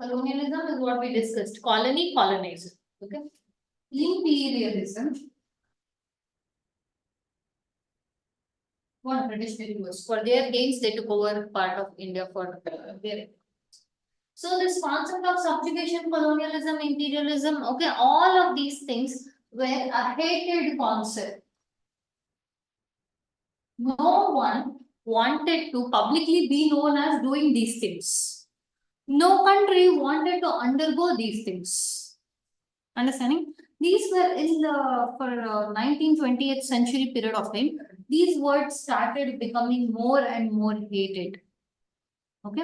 Colonialism is what we discussed. Colony, colonizer. Okay. Imperialism. What British did was for their gains, they took over part of India for their. So this concept of subjugation, colonialism, imperialism, okay, all of these things were a hated concept. No one wanted to publicly be known as doing these things. No country wanted to undergo these things. Understanding? These were in the for 19th, 20th century period of time. These words started becoming more and more hated. Okay.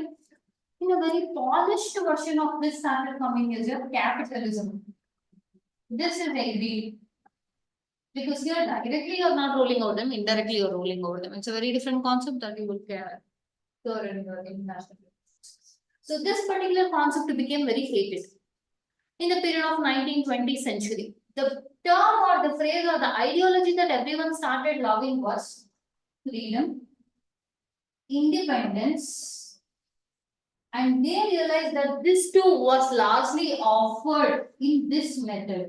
In a very polished version of this started coming is your capitalism. This is agreed. Because here directly you're not rolling over them, indirectly you're rolling over them. It's a very different concept that you will care here in your international. So this particular concept became very hated in the period of 19th, 20th century. The term or the phrase or the ideology that everyone started loving was freedom, independence, and they realized that this too was largely offered in this method.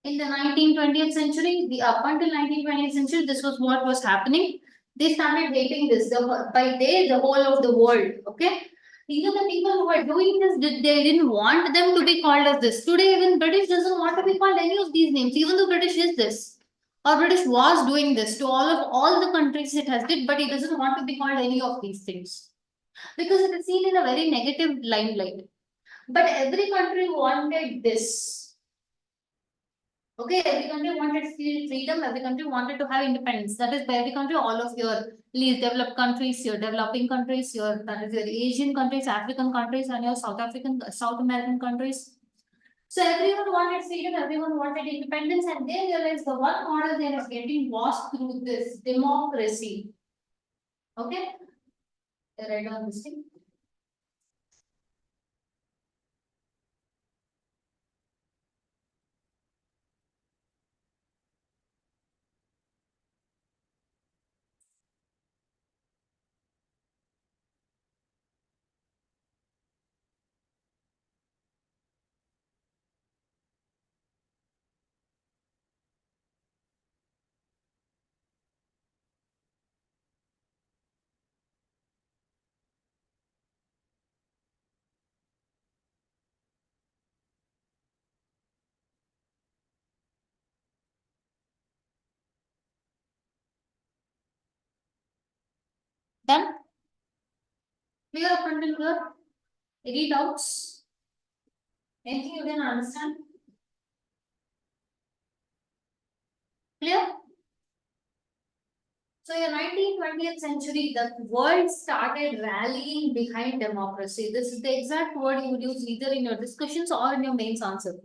In the 19th, 20th century, up until 19th, 20th century, this was what was happening. They started hating this. By they, the whole of the world. Okay. Even the people who were doing this, they didn't want them to be called as this. Today, even British doesn't want to be called any of these names, even though British is this. Or British was doing this to all the countries it has did, but it doesn't want to be called any of these things. Because it is seen in a very negative limelight. But every country wanted this. Okay, every country wanted freedom, every country wanted to have independence. That is by every country, all of your least developed countries, your developing countries, that is your Asian countries, African countries, and your South American countries. So everyone wanted freedom, everyone wanted independence, and they realized the one model they are getting was through this democracy. Okay? Write down this thing. Done? Clear up until here? Any doubts? Anything you didn't understand? Clear? So in 19th, 20th century, the world started rallying behind democracy. This is the exact word you would use either in your discussions or in your mains answer.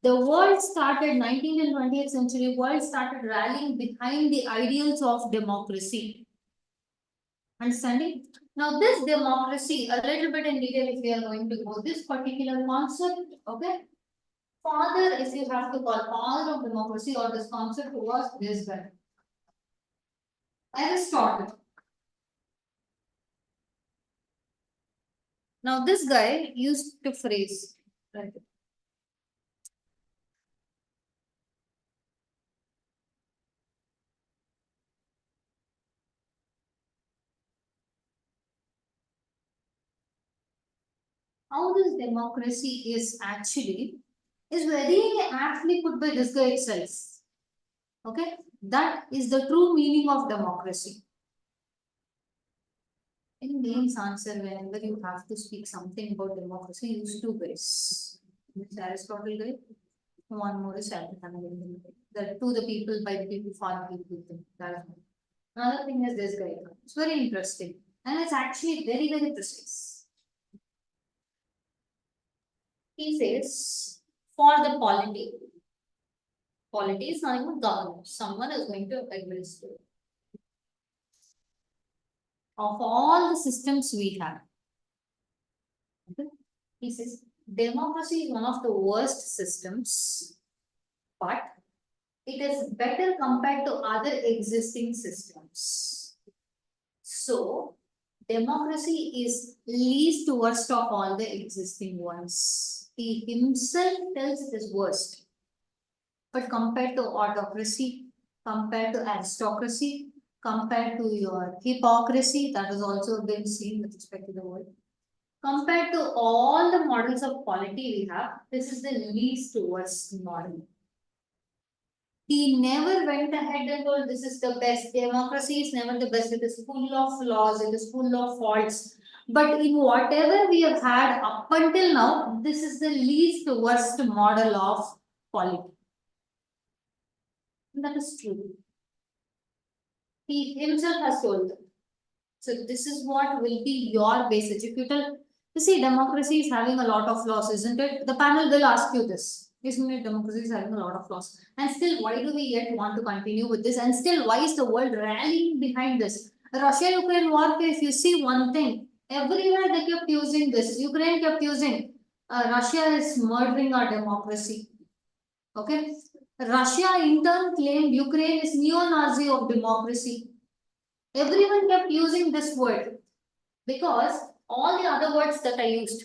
The world started, 19th and 20th century, world started rallying behind the ideals of democracy. Understanding? Now this democracy, a little bit in detail if we are going to go, this particular concept, okay? Father, if you have to call father of democracy or this concept was this guy. Aristotle. Now this guy used to phrase, right? How this democracy is actually is very aptly put by this guy itself. Okay, that is the true meaning of democracy. In mains answer, whenever you have to speak something about democracy, use two guys. This Aristotle guy, one more is Authoritarian. The to the people, by the people, for the people. Another thing is this guy. It's very interesting. And it's actually very, very precise. He says, for the polity. Polity is nothing but governance. Someone is going to administer. Of all the systems we have. Okay. He says, democracy is one of the worst systems, but it is better compared to other existing systems. So, democracy is least worst of all the existing ones. He himself tells it is worst. But compared to autocracy, compared to aristocracy, compared to your hypocrisy, that has also been seen with respect to the world. Compared to all the models of polity we have, this is the least worst model. He never went ahead and told this is the best. Democracy is never the best. It is full of flaws. It is full of faults. But in whatever we have had up until now, this is the least worst model of polity. And that is true. He himself has told them. So this is what will be your basic. If you tell, you see, democracy is having a lot of flaws, isn't it? The panel will ask you this. Isn't it? Democracy is having a lot of flaws. And still, why do we yet want to continue with this? And still, why is the world rallying behind this? Russia-Ukraine war case, you see one thing. Everywhere they kept using this. Ukraine kept using Russia is murdering our democracy. Okay? Russia in turn claimed Ukraine is neo-Nazi of democracy. Everyone kept using this word because all the other words that I used,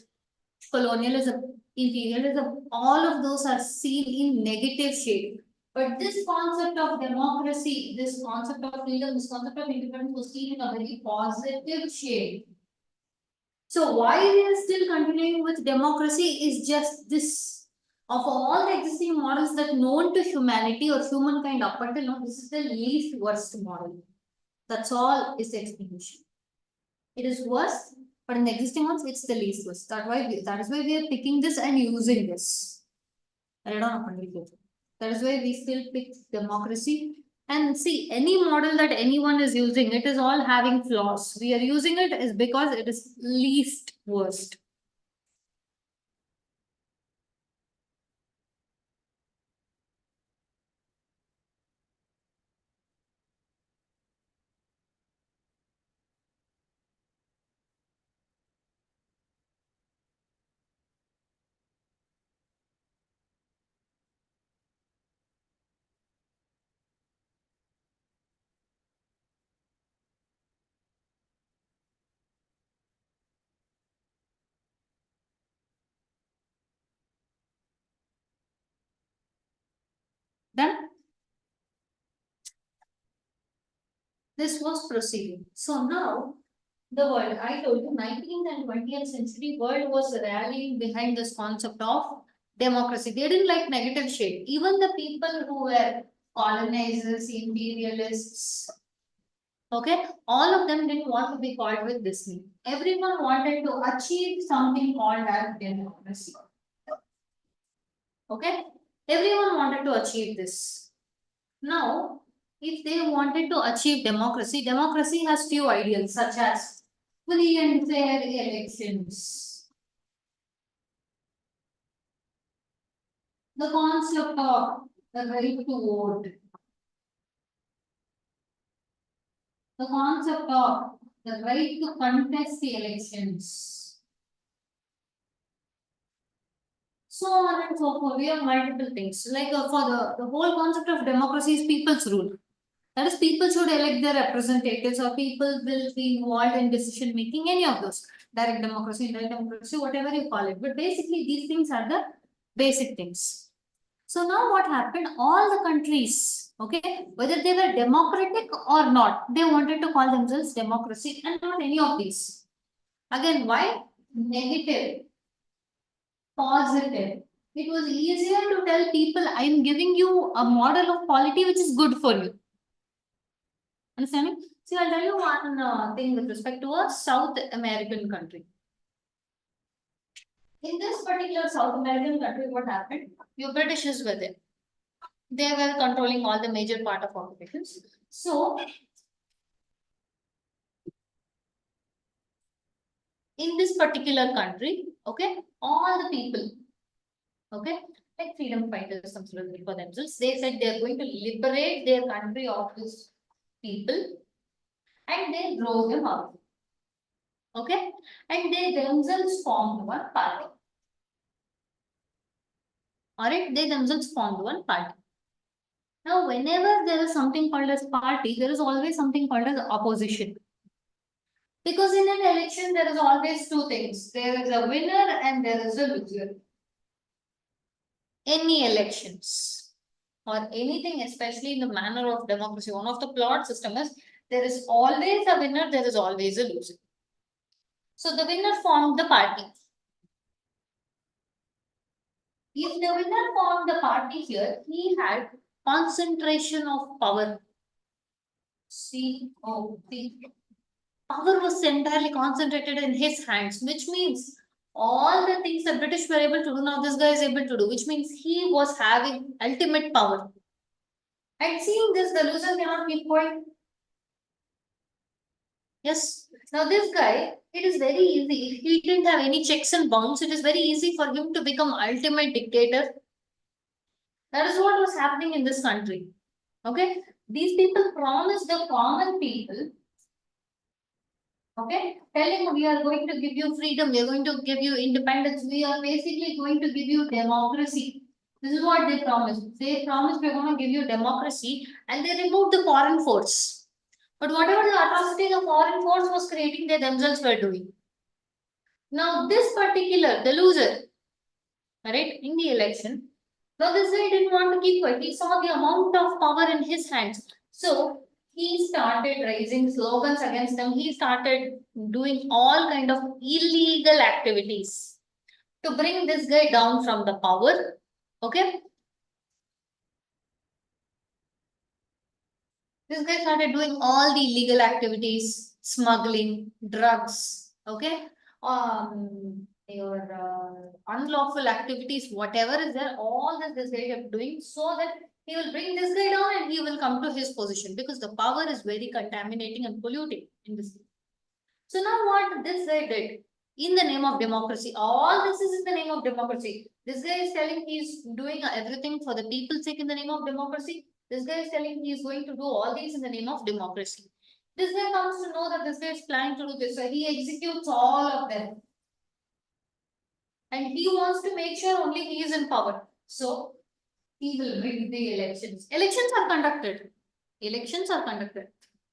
colonialism, imperialism, all of those are seen in negative shade. But this concept of democracy, this concept of freedom, this concept of independence was seen in a very positive shade. So why we are still continuing with democracy is just this. Of all the existing models that known to humanity or humankind up until now, this is the least worst model. That's all is the explanation. It is worse, but in the existing ones, it's the least worst. That is why we are picking this and using this. That is why we still pick democracy. And see, any model that anyone is using, it is all having flaws. We are using it is because it is least worst. Done? This was proceeding. So now the world, I told you, 19th and 20th century world was rallying behind this concept of democracy. They didn't like negative shade. Even the people who were colonizers, imperialists, okay, all of them didn't want to be called with this name. Everyone wanted to achieve something called as democracy. Okay, everyone wanted to achieve this. Now, if they wanted to achieve democracy, democracy has few ideals such as free and fair elections, the concept of the right to vote, the concept of the right to contest the elections, so on and so forth. We have multiple things. Like for the whole concept of democracy is people's rule. That is, people should elect their representatives or people will be involved in decision making, any of those. Direct democracy, indirect democracy, whatever you call it. But basically, these things are the basic things. So now what happened? All the countries, okay, whether they were democratic or not, they wanted to call themselves democracy and not any of these. Again, why? Negative, positive. It was easier to tell people, I am giving you a model of polity which is good for you. Understanding? See, I'll tell you one thing with respect to a South American country. In this particular South American country, what happened? Your Britishers were there. They were controlling all the major part of occupations. So, in this particular country, okay, all the people, okay, like freedom fighters, some sort of for themselves, they said they are going to liberate their country of these people. And they drove them out. Okay? And they themselves formed one party. Alright, they themselves formed one party. Now, whenever there is something called as party, there is always something called as opposition. Because in an election, there is always two things. There is a winner and there is a loser. Any elections or anything, especially in the manner of democracy, one of the flawed system is there is always a winner, there is always a loser. So the winner formed the party. If the winner formed the party here, he had concentration of power. Power was entirely concentrated in his hands, which means all the things the British were able to do, now this guy is able to do, which means he was having ultimate power. And seeing this, the loser cannot keep quiet. Yes. Now this guy, it is very easy. If he didn't have any checks and bounds, it is very easy for him to become ultimate dictator. That is what was happening in this country. Okay. These people promised the common people, okay, telling we are going to give you freedom, we are going to give you independence, we are basically going to give you democracy. This is what they promised. They promised we're going to give you democracy and they removed the foreign force. But whatever the atrocity the foreign force was creating, they themselves were doing. Now, this particular, the loser, right, in the election, now this guy didn't want to keep quiet. He saw the amount of power in his hands. So, he started raising slogans against them. He started doing all kind of illegal activities to bring this guy down from the power. Okay. This guy started doing all the illegal activities, smuggling, drugs, okay, your unlawful activities, whatever is there, all this guy kept doing so that he will bring this guy down and he will come to his position because the power is very contaminating and polluting in this. So now what this guy did in the name of democracy, all this is in the name of democracy. This guy is telling he's doing everything for the people's sake in the name of democracy. This guy is telling he is going to do all these in the name of democracy. This guy comes to know that this guy is planning to do this, so he executes all of them. And he wants to make sure only he is in power. So he will bring the elections. Elections are conducted. Elections are conducted.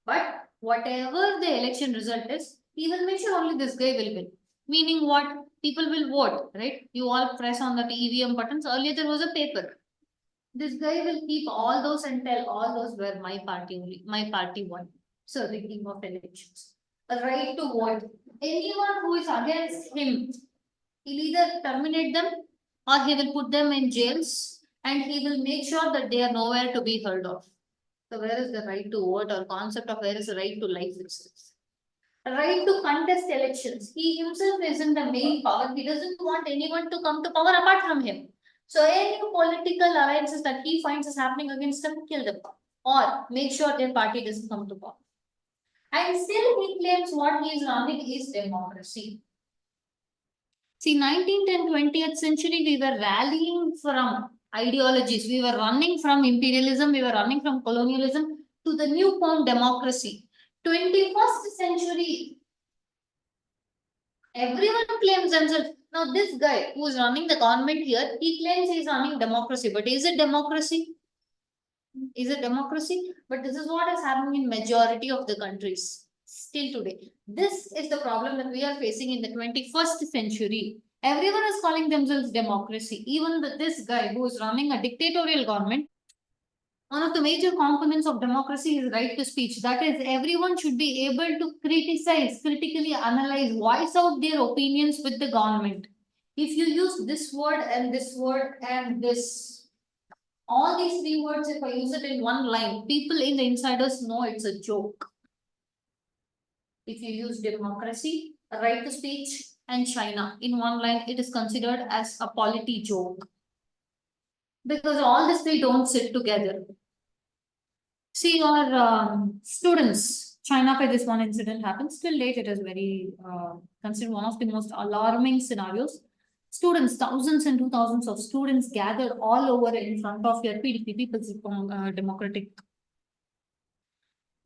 But whatever the election result is, he will make sure only this guy will win. Meaning what? People will vote, right? You all press on the EVM buttons. Earlier there was a paper. This guy will keep all those and tell all those were my party only. My party won. So rigging of elections. A right to vote. Anyone who is against him, he'll either terminate them or he will put them in jails and he will make sure that they are nowhere to be heard of. So where is the right to vote or concept of where is the right to life itself? Right to contest elections. He himself isn't the main power. He doesn't want anyone to come to power apart from him. So any political alliances that he finds is happening against them, kill them. Or make sure their party doesn't come to power. And still he claims what he is running is democracy. See, 19th and 20th century, we were rallying from ideologies. We were running from imperialism. We were running from colonialism to the new form democracy. 21st century, everyone claims themselves. Now, this guy who is running the government here, he claims he is running democracy. But is it democracy? Is it democracy? But this is what is happening in majority of the countries still today. This is the problem that we are facing in the 21st century. Everyone is calling themselves democracy. Even this guy who is running a dictatorial government, one of the major components of democracy is right to speech. That is, everyone should be able to criticize, critically analyze, voice out their opinions with the government. If you use this word and this, all these three words, if I use it in one line, people in the insiders know it's a joke. If you use democracy, right to speech, and China in one line, it is considered as a polity joke. Because all this three don't sit together. See, your students, China, this one incident happens. Till date, it is very considered one of the most alarming scenarios. Students, thousands and thousands of students gathered all over in front of your PDP, People's Democratic.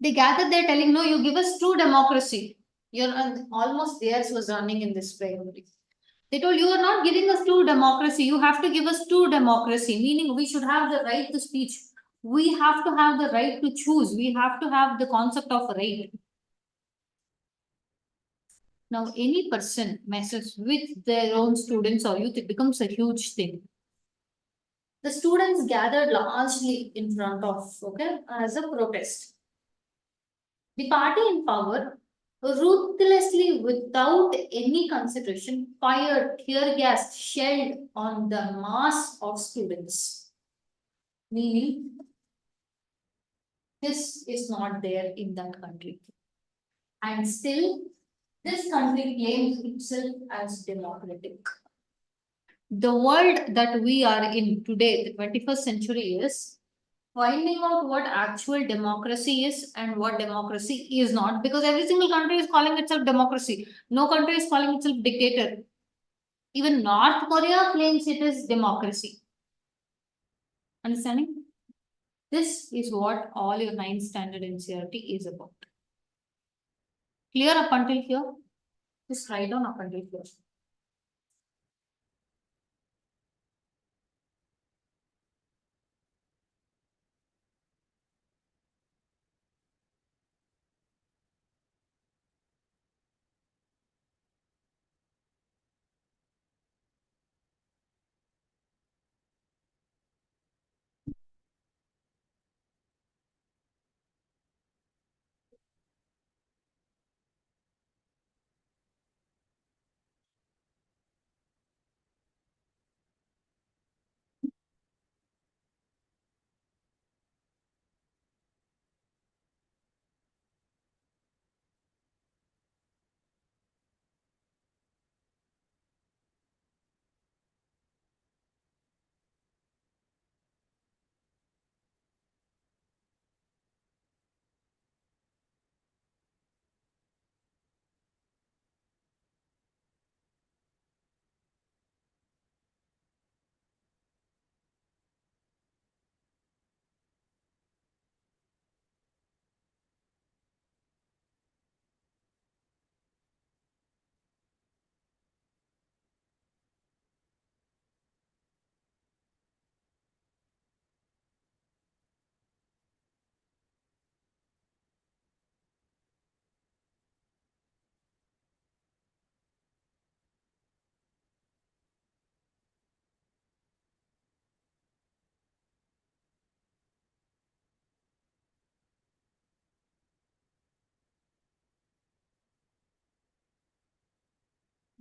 They gathered there telling, no, you give us true democracy. You're almost theirs was running in this way only. They told you are not giving us true democracy. You have to give us true democracy, meaning we should have the right to speech. We have to have the right to choose. We have to have the concept of right. Now, any person messes with their own students or youth, it becomes a huge thing. The students gathered largely in front of, as a protest. The party in power ruthlessly, without any consideration, fired tear gas shelled on the mass of students. Meaning, this is not there in that country. And still, this country claims itself as democratic. The world that we are in today, the 21st century, is finding out what actual democracy is and what democracy is not, because every single country is calling itself democracy. No country is calling itself dictator. Even North Korea claims it is democracy. Understanding? This is what all your 9th standard NCERT is about. Clear up until here? Just write down up until here.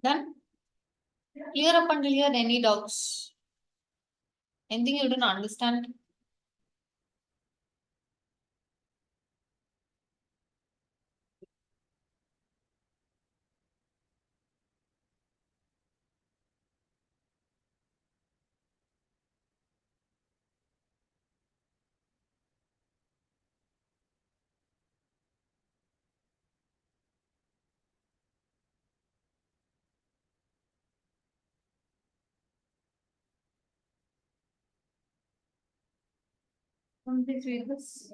Done? Clear up until here? Any doubts? Anything you didn't understand? Please read this.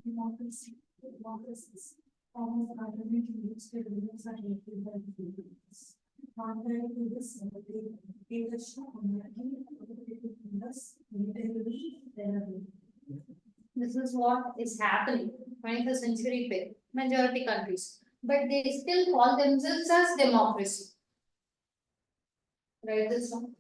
Democracy. Democracies. Form of government in which the rulers are elected by the people. Contrary to this, dictatorship, monarchy, autocratic rulers, militarily, terrorism. This is what is happening 21st century majority countries, but they still call themselves as democracy. Right? This one.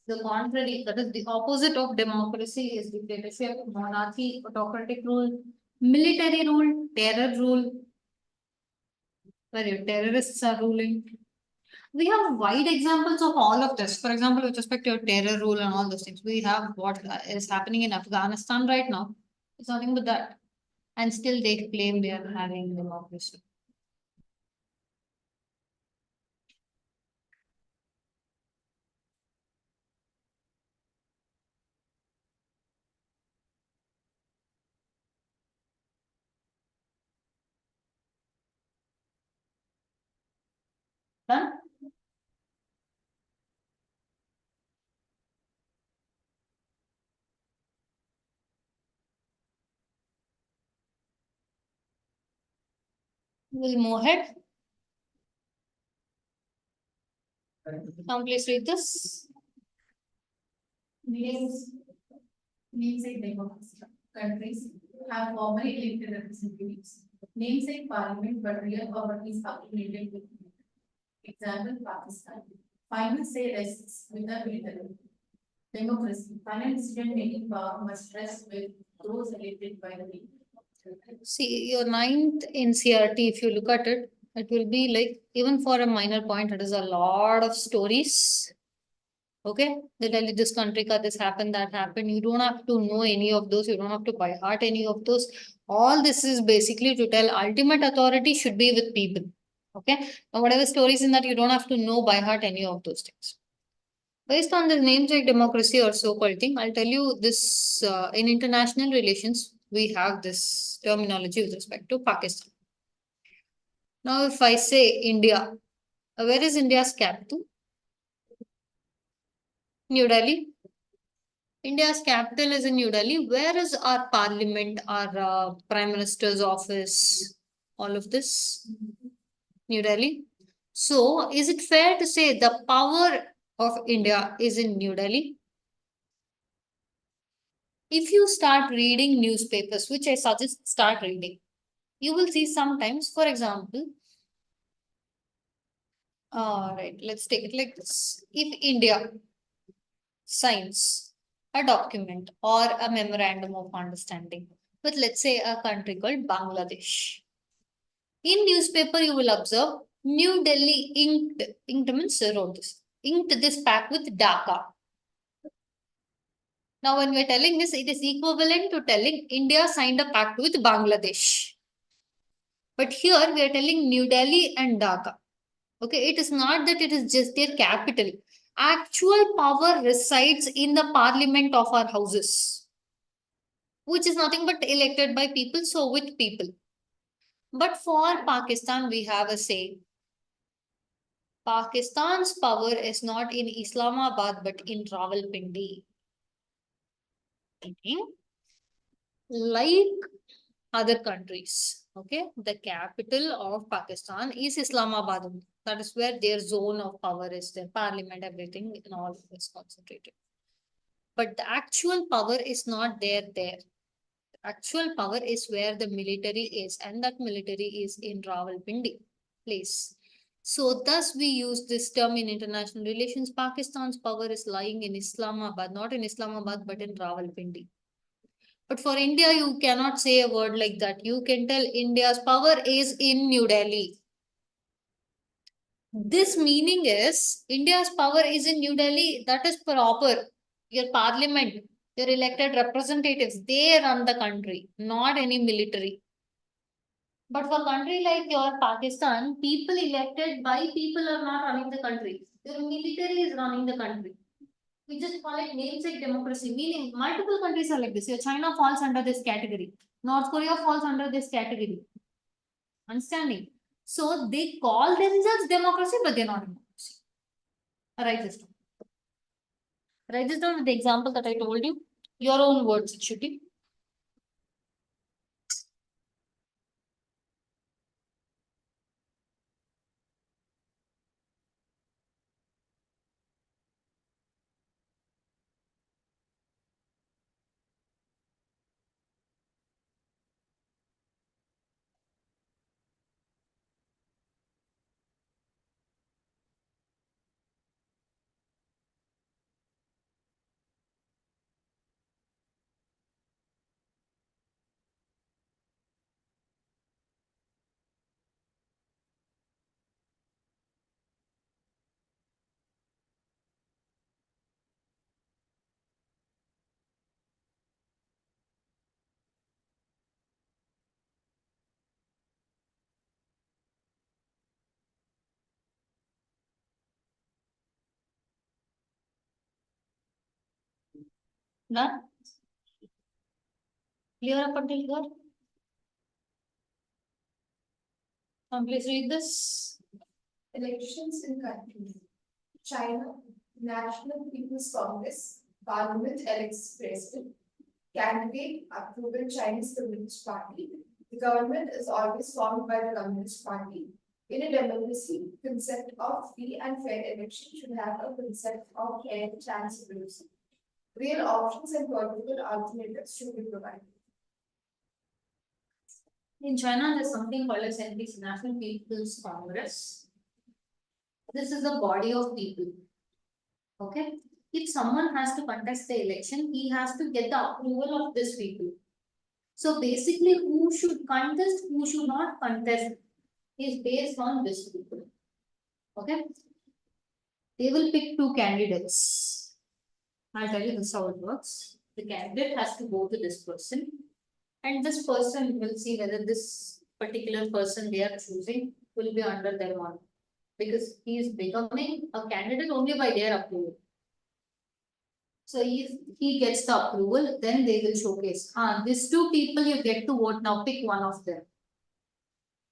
The contrary, that is the opposite of democracy, is dictatorship, monarchy, autocratic rule, military rule, terror rule, where your terrorists are ruling. We have wide examples of all of this. For example, with respect to your terror rule and all those things, we have what is happening in Afghanistan right now. It's nothing but that. And still they claim they are having democracy. Done? We'll move ahead. Now please read this. Names like countries have formally elected representatives. Namesake parliament, but real power is accumulated with military. Example, Pakistan. Final say rests with the military. Democracy. Final decision making power must rest with those elected by the people. See, your ninth NCERT, if you look at it, it will be like, even for a minor point, it is a lot of stories. Okay, they tell you this country ka this happened, that happened. You don't have to know any of those. You don't have to by heart any of those. All this is basically to tell ultimate authority should be with people. Okay, and whatever stories in that, you don't have to know by heart any of those things. Based on the names like democracy or so-called thing, I'll tell you this in international relations, we have this terminology with respect to Pakistan. Now, if I say India, where is India's capital? New Delhi. India's capital is in New Delhi. Where is our parliament, our prime minister's office, all of this? New Delhi. So, is it fair to say the power of India is in New Delhi? If you start reading newspapers, which I suggest start reading, you will see sometimes, for example, all right, let's take it like this. If India signs a document or a memorandum of understanding with, let's say, a country called Bangladesh, in newspaper you will observe New Delhi inked means wrote this, inked this pact with Dhaka. Now, when we're telling this, it is equivalent to telling India signed a pact with Bangladesh. But here we are telling New Delhi and Dhaka. Okay, it is not that it is just their capital. Actual power resides in the parliament of our houses, which is nothing but elected by people, so with people. But for Pakistan, we have a say. Pakistan's power is not in Islamabad but in Rawalpindi. Like other countries, okay, the capital of Pakistan is Islamabad. That is where their zone of power is, their parliament, everything, and all is concentrated. But the actual power is not there. The actual power is where the military is, and that military is in Rawalpindi place. So thus we use this term in international relations. Pakistan's power is lying in Islamabad, not in Islamabad, but in Rawalpindi. But for India, you cannot say a word like that. You can tell India's power is in New Delhi. This meaning is India's power is in New Delhi. That is proper. Your parliament, your elected representatives, they run the country, not any military. But for a country like your Pakistan, people elected by people are not running the country. Your military is running the country. We just call it namesake democracy, meaning multiple countries are like this. Your China falls under this category. North Korea falls under this category. Understanding? So they call themselves democracy, but they're not democracy. Write this down. Write this down with the example that I told you. Your own words, it should be. Done? Clear up until here? Please read this. Elections in countries. China, National People's Congress, Parliament elects president, candidate approval Chinese Communist Party. The government is always formed by the Communist Party. In a democracy, concept of free and fair election should have a concept of fair transparency. Real options and political alternatives should be provided. In China, there's something called as NPC, National People's Congress. This is a body of people. Okay. If someone has to contest the election, he has to get the approval of this people. So basically, who should contest, who should not contest is based on this people. Okay. They will pick two candidates. I'll tell you this how it works. The candidate has to go to this person, and this person will see whether this particular person they are choosing will be under their one, because he is becoming a candidate only by their approval. So if he gets the approval, then they will showcase. These two people you get to vote now, pick one of them.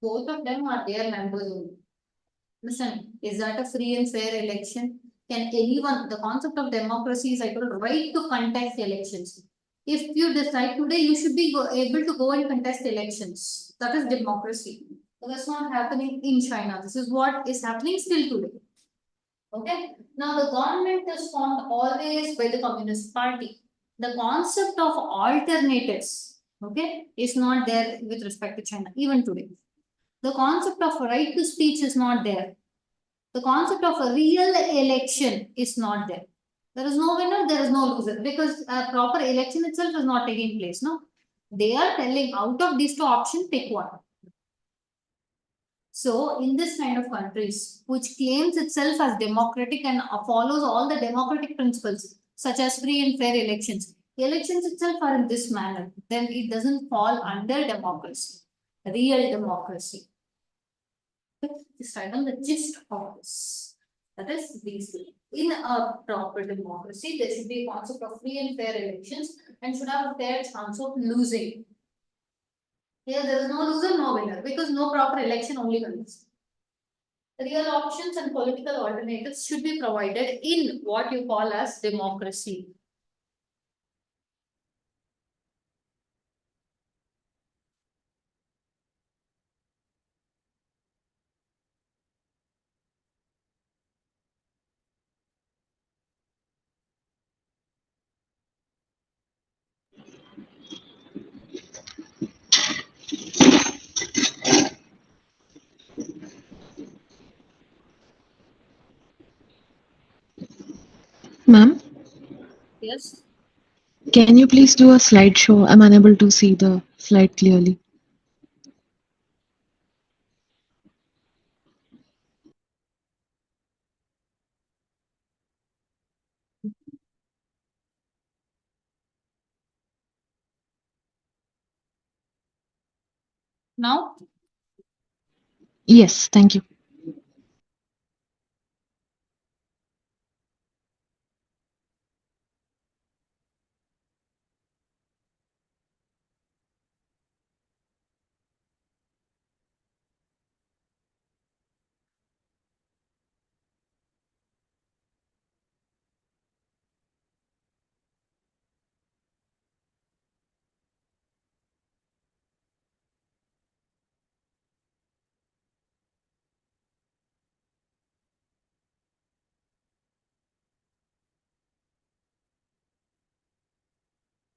Both of them are their members only. Listen, is that a free and fair election? Can anyone, the concept of democracy is I told right to contest elections. If you decide today, you should be able to go and contest elections. That is democracy. So that's not happening in China. This is what is happening still today. Okay. Now the government is formed always by the Communist Party. The concept of alternatives, okay, is not there with respect to China, even today. The concept of right to speech is not there. The concept of a real election is not there. There is no winner, there is no loser, because a proper election itself is not taking place. No, they are telling out of these two options, pick one. So, in this kind of countries, which claims itself as democratic and follows all the democratic principles, such as free and fair elections, elections itself are in this manner, then it doesn't fall under democracy, real democracy. Just write down the gist of this. That is these two. In a proper democracy, there should be a concept of free and fair elections and should have a fair chance of losing. Here there is no loser, no winner, because no proper election only wins. Real options and political alternatives should be provided in what you call as democracy. Ma'am, Yes. can you please do a slideshow? I'm unable to see the slide clearly. Now, Yes, thank you.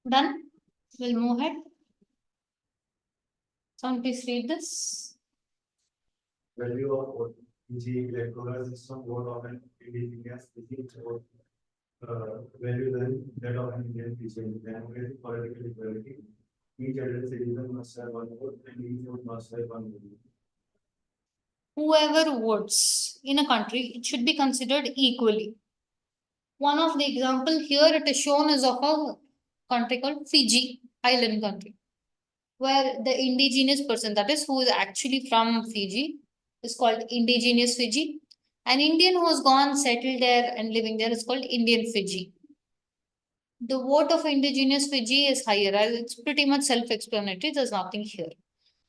done. We'll move ahead. Someone please read this. Value of vote, e.g. electoral system vote of an indigenous is more value than that of an Indian citizen. Democratic political equality. Each adult citizen must have one vote and each vote must have one vote. Whoever votes in a country, it should be considered equally. One of the example here it is shown is of a country called Fiji, island country, where the indigenous person, that is who is actually from Fiji, is called indigenous Fiji. An Indian who has gone settled there and living there is called Indian Fiji. The vote of indigenous Fiji is higher, as it's pretty much self-explanatory. There's nothing here.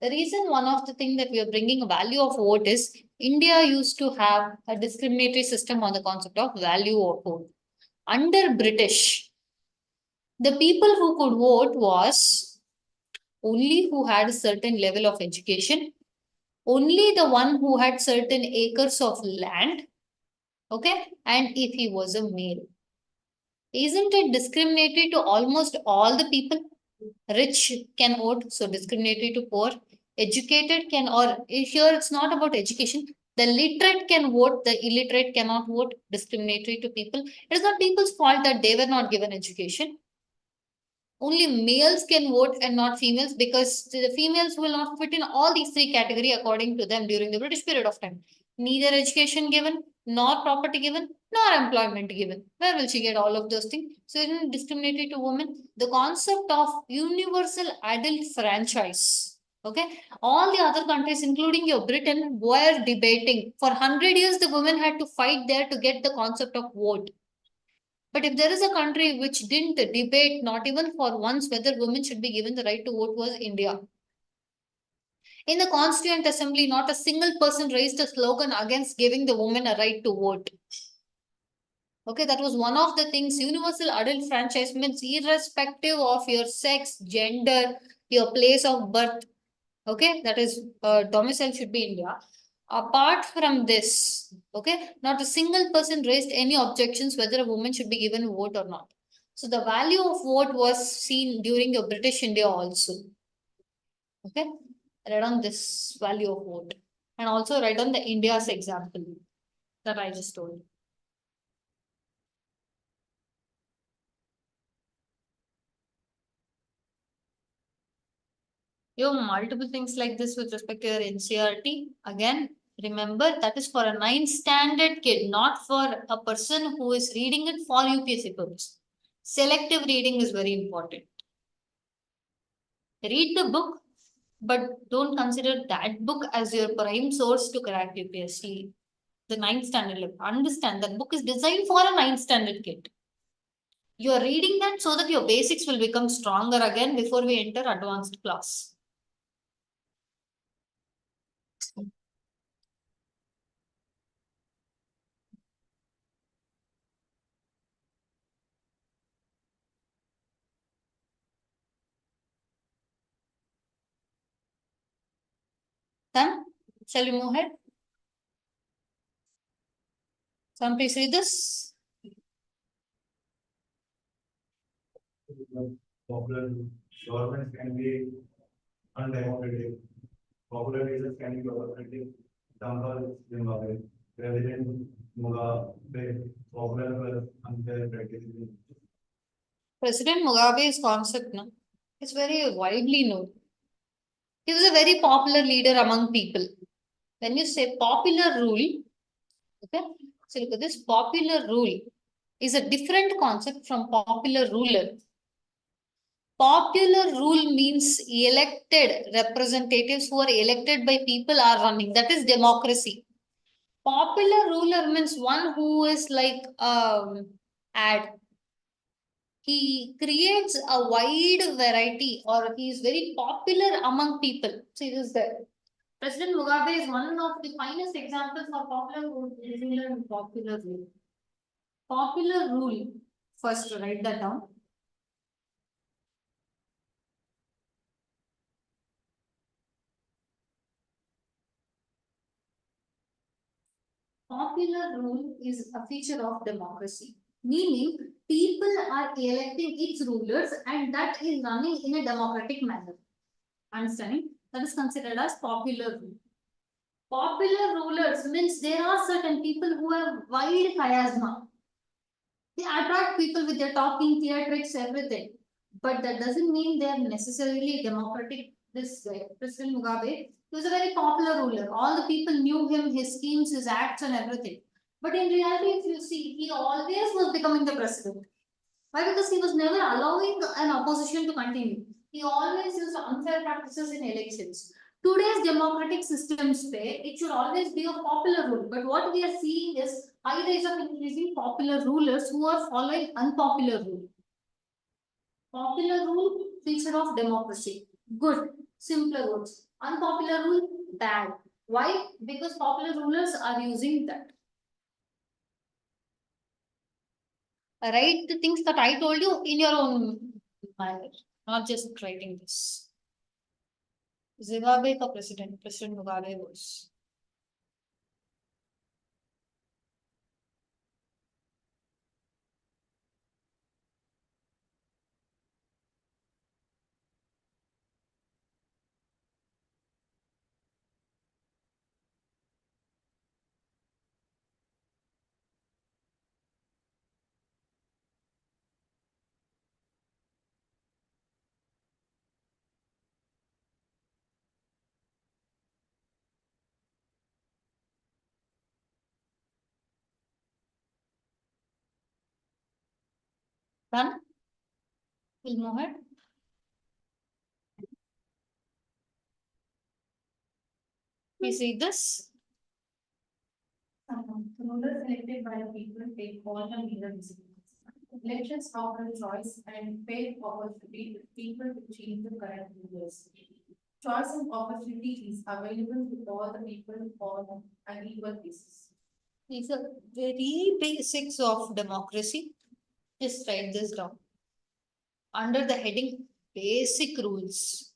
The reason, one of the things that we are bringing a value of vote is India used to have a discriminatory system on the concept of value of vote. Under British, the people who could vote was only who had a certain level of education, only the one who had certain acres of land, okay, and if he was a male. Isn't it discriminatory to almost all the people? Rich can vote, so discriminatory to poor. Educated can, or here it's not about education. The literate can vote, the illiterate cannot vote, discriminatory to people. It is not people's fault that they were not given education. Only males can vote and not females, because the females will not fit in all these three categories according to them during the British period of time. Neither education given, nor property given, nor employment given. Where will she get all of those things? So it is discriminatory to women. The concept of universal adult franchise. Okay, all the other countries, including your Britain, were debating. For 100 years, the women had to fight there to get the concept of vote. But if there is a country which didn't debate, not even for once, whether women should be given the right to vote, was India. In the Constituent Assembly, not a single person raised a slogan against giving the woman a right to vote. Okay, that was one of the things. Universal adult franchise means irrespective of your sex, gender, your place of birth. Okay, that is domicile should be India. Apart from this, okay, not a single person raised any objections whether a woman should be given a vote or not. So the value of vote was seen during the British India also. Okay, write on this value of vote, and also write on the India's example that I just told. You have multiple things like this with respect to your NCERT. Again, remember that is for a 9th standard kid, not for a person who is reading it for UPSC purpose. Selective reading is very important. Read the book, but don't consider that book as your prime source to crack UPSC. The 9th standard level. Understand that book is designed for a 9th standard kid. You are reading that so that your basics will become stronger again before we enter advanced class. Then, shall we move ahead? Some please read this. Popular governments can be undemocratic. Popular leaders can be autocratic. Example, Zimbabwe. President Mugabe, popular plus unfair practices. President Mugabe's concept no, is very widely known. He was a very popular leader among people. When you say popular rule, okay, so look at this, popular rule is a different concept from popular ruler. Popular rule means elected representatives who are elected by people are running. That is democracy. Popular ruler means one who is like ad. He creates a wide variety, or he is very popular among people. See this there. President Mugabe is one of the finest examples of popular ruler and popular rule. Popular rule. First, write that down. Popular rule is a feature of democracy, meaning people are electing its rulers and that is running in a democratic manner. Understanding? That is considered as popular rule. Popular rulers means there are certain people who have wide charisma. They attract people with their talking, theatrics, everything. But that doesn't mean they are necessarily democratic. This guy, President Mugabe, he was a very popular ruler. All the people knew him, his schemes, his acts, and everything. But in reality, if you see, he always was becoming the president. Why? Because he was never allowing an opposition to continue. He always used unfair practices in elections. Today's democratic systems say it should always be a popular rule. But what we are seeing is high rise of increasing popular rulers who are following unpopular rule. Popular rule, feature of democracy. Good, simpler rules. Unpopular rule, bad. Why? Because popular rulers are using that. Write the things that I told you in your own manner, not just writing this. Zimbabwe ka president, President Mugabe was. Done? We'll move ahead. Please read this. Rulers elected by the people take all the legal decisions. Elections offer choice and fair opportunity to people to change the current rulers. Choice and opportunity is available to all the people on an equal basis. These are very basics of democracy. Just write this down. Under the heading basic rules.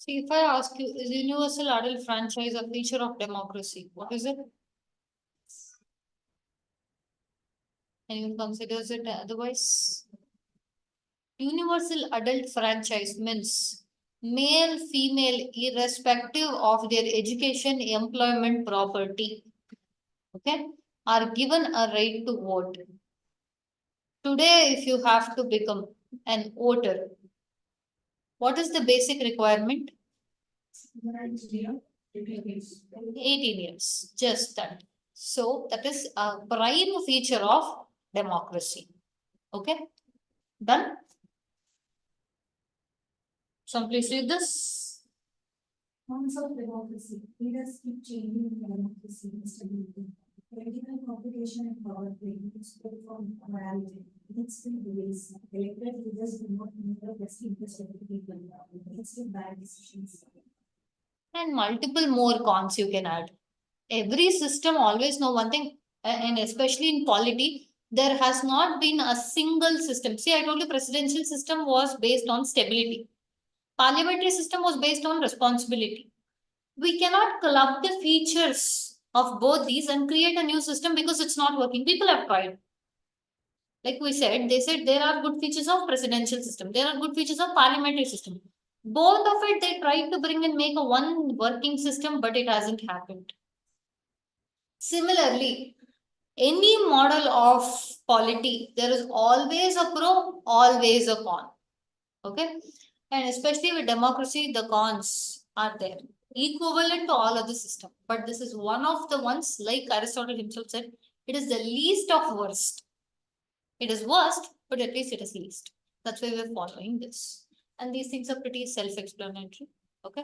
See, if I ask you, is universal adult franchise a feature of democracy? What is it? Anyone considers it otherwise? Universal adult franchise means male, female, irrespective of their education, employment, property, okay, are given a right to vote. Today, if you have to become an voter, what is the basic requirement? 18 years, just that. So that is a prime feature of democracy. Okay, done. So please read this. Forms of democracy. Leaders keep changing democracy and stability. Political complication and power play is good for morality. It's still ways. Elected leaders do not meet the best interest of the people. It's still bad decisions. And multiple more cons you can add. Every system always know one thing, and especially in polity, there has not been a single system. See, I told you presidential system was based on stability. Parliamentary system was based on responsibility. We cannot club the features of both these and create a new system because it's not working. People have tried. Like we said, they said there are good features of presidential system. There are good features of parliamentary system. Both of it, they tried to bring and make a one working system, but it hasn't happened. Similarly, any model of polity, there is always a pro, always a con. Okay. And especially with democracy, the cons are there. Equivalent to all other system. But this is one of the ones, like Aristotle himself said, it is the least of worst. It is worst, but at least it is least. That's why we're following this. And these things are pretty self-explanatory. Okay.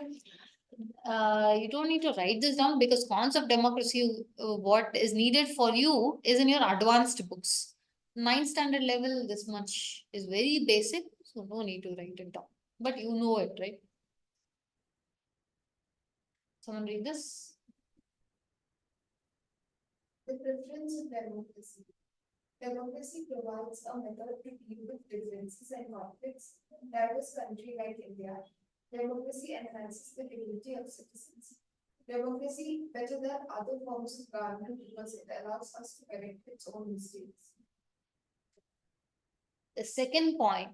You don't need to write this down because cons of democracy, what is needed for you is in your advanced books. 9th standard level, this much is very basic, so no need to write it down. But you know it, right? Someone read this. The preference of democracy. Democracy provides a method to deal with differences and conflicts in a diverse country like India. Democracy enhances the dignity of citizens. Democracy better than other forms of government because it allows us to correct its own mistakes. The second point,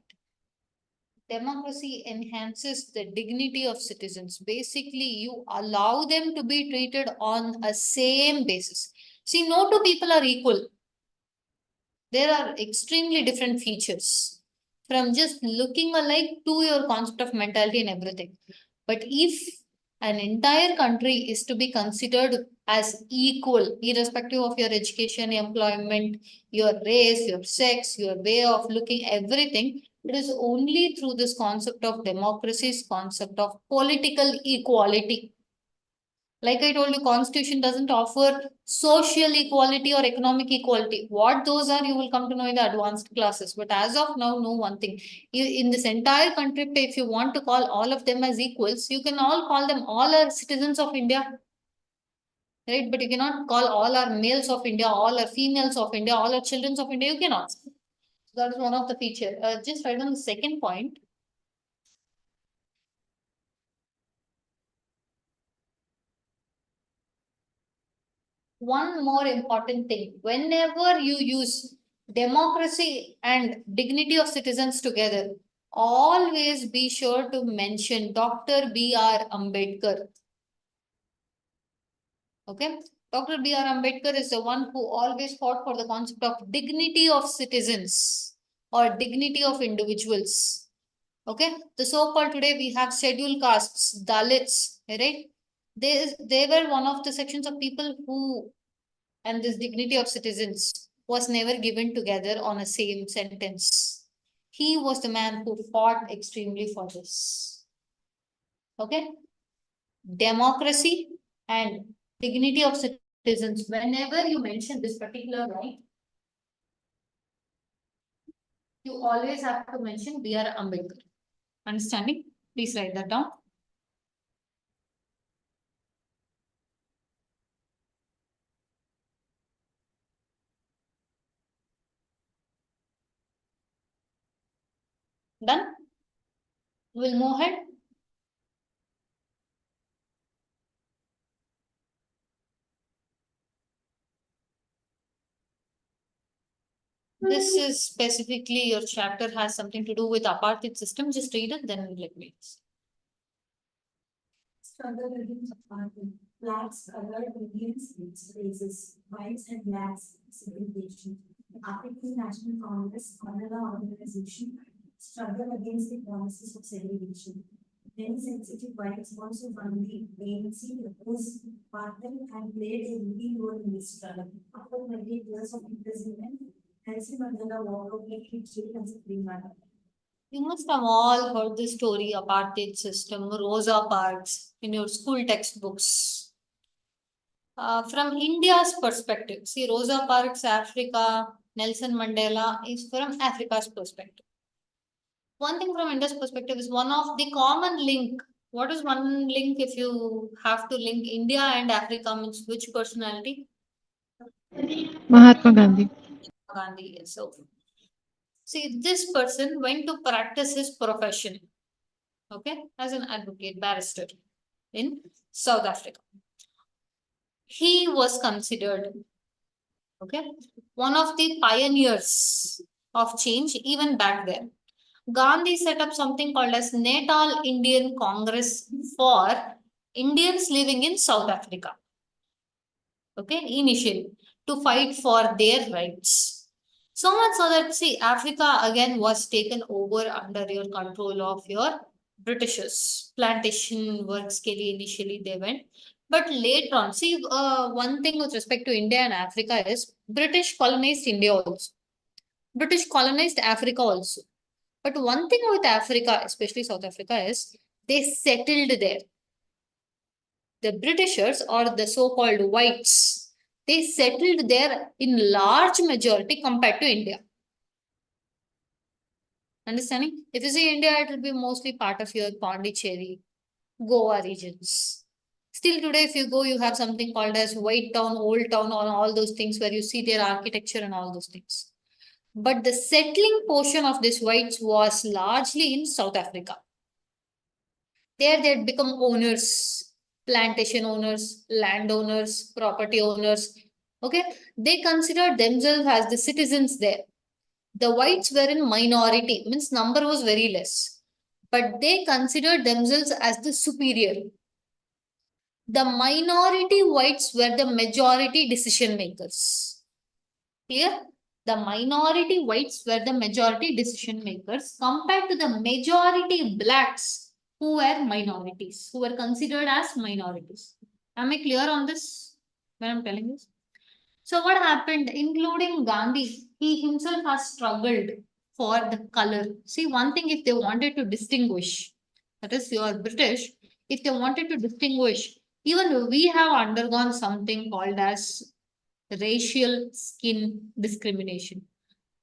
democracy enhances the dignity of citizens. Basically, you allow them to be treated on a same basis. See, no two people are equal. There are extremely different features from just looking alike to your concept of mentality and everything. But if an entire country is to be considered as equal, irrespective of your education, employment, your race, your sex, your way of looking, everything. It is only through this concept of democracy's concept of political equality. Like I told you, Constitution doesn't offer social equality or economic equality. What those are, you will come to know in the advanced classes. But as of now, know one thing. In this entire country, if you want to call all of them as equals, you can all call them all are citizens of India. Right? But you cannot call all are males of India, all are females of India, all are children of India. You cannot. So that is one of the feature. Just right on the second point. One more important thing, whenever you use democracy and dignity of citizens together, always be sure to mention Dr. B.R. Ambedkar. Okay, Dr. B.R. Ambedkar is the one who always fought for the concept of dignity of citizens or dignity of individuals. Okay, the so-called today we have scheduled castes, Dalits, right? They were one of the sections of people who, and this dignity of citizens was never given together on a same sentence. He was the man who fought extremely for this. Okay? Democracy and dignity of citizens. Whenever you mention this particular right, you always have to mention B.R. Ambedkar. Understanding? Please write that down. Done? We'll move ahead. This is specifically your chapter has something to do with apartheid system. Just read it, then let me. Struggle against apartheid. Blacks, colored Indians, mixed races, whites and blacks, segregation. African National Congress, another organization, struggle against the policies of segregation. Many sensitive whites also won the ANC, opposed apartheid and played a leading role in this struggle. After 28 years of imprisonment, Nelson Mandela walked out of jail as a free man. You must have all heard the story apartheid system, Rosa Parks in your school textbooks. From India's perspective, see Rosa Parks, Africa, Nelson Mandela is from Africa's perspective. One thing from India's perspective is one of the common link. What is one link if you have to link India and Africa means which personality? Mahatma Gandhi. Gandhi, yes. So, see, this person went to practice his profession, okay, as an advocate, barrister in South Africa. He was considered, okay, one of the pioneers of change even back then. Gandhi set up something called as Natal Indian Congress for Indians living in South Africa. Okay, initially to fight for their rights. So much so that, see, Africa again was taken over under your control of your Britishers. Plantation works initially they went. But later on, see, one thing with respect to India and Africa is British colonized India also. British colonized Africa also. But one thing with Africa, especially South Africa, is they settled there. The Britishers or the so-called whites, they settled there in large majority compared to India. Understanding? If you see India, it will be mostly part of your Pondicherry, Goa regions. Still today, if you go, you have something called as White Town, Old Town, all those things where you see their architecture and all those things. But the settling portion of this whites was largely in South Africa. There they had become owners, plantation owners, landowners, property owners. Okay, they considered themselves as the citizens there. The whites were in minority, means number was very less, but they considered themselves as the superior. The minority whites were the majority decision makers. Clear? The minority whites were the majority decision makers compared to the majority blacks who were minorities, who were considered as minorities. Am I clear on this? when I'm telling this? So what happened, including Gandhi, he himself has struggled for the color. See, one thing, if they wanted to distinguish, that is, you are British, if they wanted to distinguish, even we have undergone something called as racial skin discrimination.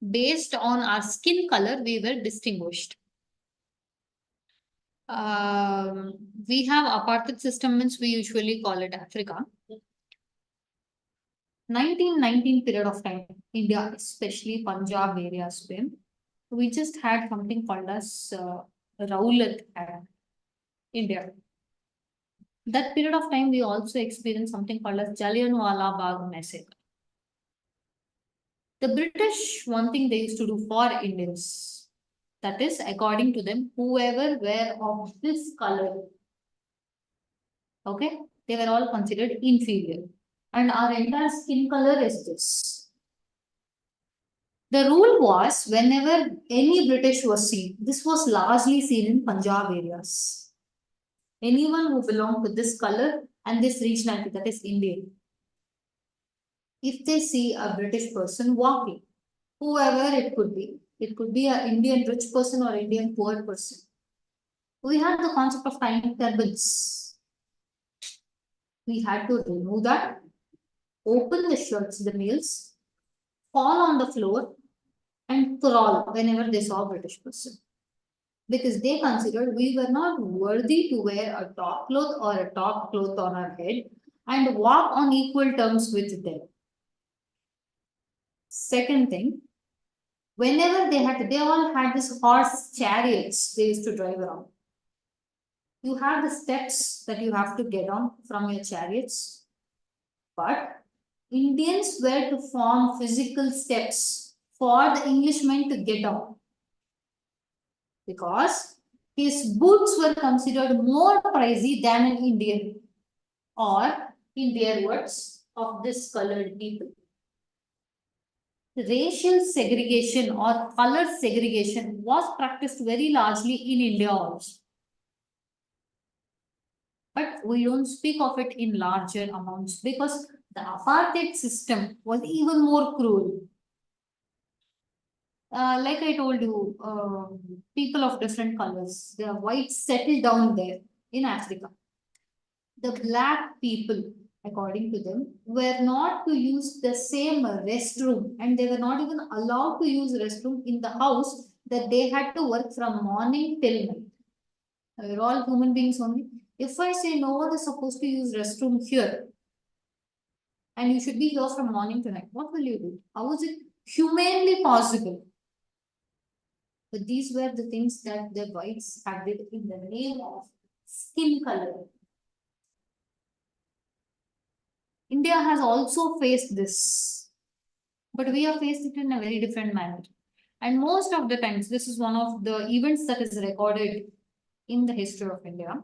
Based on our skin color, we were distinguished. We have apartheid system, means we usually call it Africa. 1919 period of time, India, especially Punjab areas, where we just had something called as Rowlatt Act, India. That period of time, we also experienced something called as Jallianwala Bagh massacre. The British, one thing they used to do for Indians, that is, according to them, whoever were of this color, okay, they were all considered inferior. And our entire skin color is this. The rule was, whenever any British was seen, this was largely seen in Punjab areas. Anyone who belonged to this color and this regionality, that is Indian, if they see a British person walking, whoever it could be an Indian rich person or Indian poor person. We had the concept of tying turbans. We had to remove that, open the shirts, the males, fall on the floor and crawl whenever they saw a British person. Because they considered we were not worthy to wear a top cloth or a top cloth on our head and walk on equal terms with them. Second thing, whenever they all had this horse chariots they used to drive around. You have the steps that you have to get on from your chariots, but Indians were to form physical steps for the Englishmen to get on, because his boots were considered more pricey than an Indian, or in their words, of this colored people. Racial segregation or color segregation was practiced very largely in India also. But we don't speak of it in larger amounts because the apartheid system was even more cruel. Like I told you, people of different colors, the whites settled down there in Africa. The black people, according to them, were not to use the same restroom, and they were not even allowed to use restroom in the house, that they had to work from morning till night. We're all human beings only. If I say no one is supposed to use restroom here, and you should be here from morning to night, what will you do? How is it humanly possible? But these were the things that the whites added in the name of skin color. India has also faced this, but we have faced it in a very different manner. And most of the times, this is one of the events that is recorded in the history of India.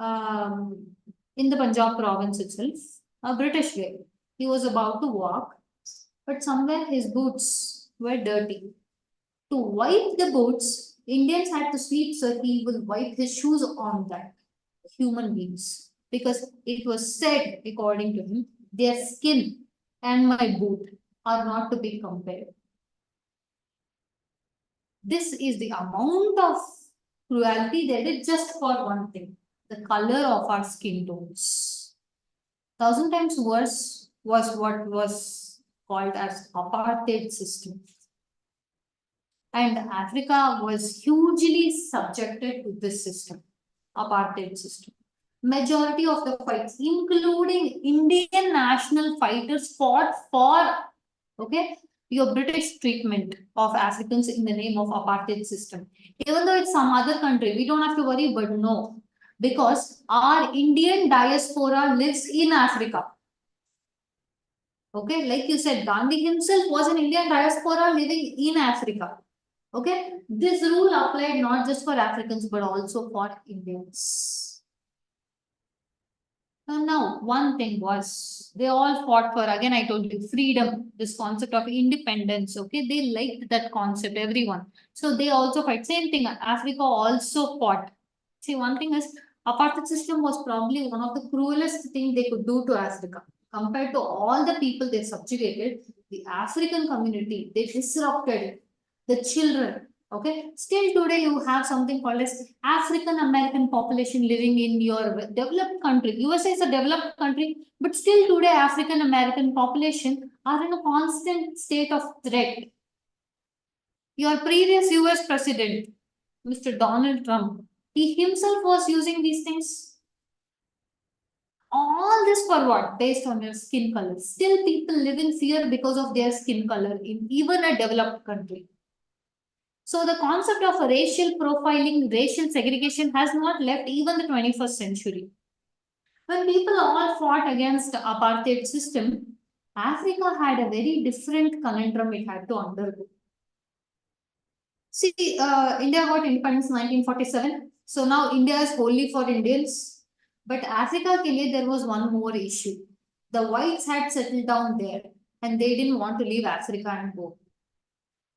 In the Punjab province itself, a British guy, he was about to walk, but somewhere his boots were dirty. To wipe the boots, Indians had to sweep, so he will wipe his shoes on that human beings, because it was said, according to him, their skin and my boot are not to be compared. This is the amount of cruelty they did just for one thing, the color of our skin tones. 1,000 times worse was what was called as apartheid system. And Africa was hugely subjected to this system, apartheid system. Majority of the fights, including Indian national fighters, fought for, okay, your British treatment of Africans in the name of apartheid system. Even though it's some other country, we don't have to worry, but no, because our Indian diaspora lives in Africa. Okay, like you said, Gandhi himself was an Indian diaspora living in Africa. Okay, this rule applied not just for Africans but also for Indians. Now, one thing was, they all fought for, again I told you, freedom, this concept of independence. Okay, they liked that concept, everyone. So they also fight. Same thing, Africa also fought. See, one thing is, apartheid system was probably one of the cruelest thing they could do to Africa. compared to all the people they subjugated, the African community, they disrupted the children. Okay, still today you have something called as African American population living in your developed country. USA is a developed country, but still today African American population are in a constant state of threat. Your previous US president, Mr. Donald Trump, he himself was using these things. All this for what? Based on their skin color. Still people live in fear because of their skin color in even a developed country. So the concept of racial profiling, racial segregation has not left even the 21st century. When people all fought against the apartheid system, Africa had a very different conundrum it had to undergo. See, India got independence in 1947. So now India is wholly for Indians. But Africa, there was one more issue. The whites had settled down there and they didn't want to leave Africa and go.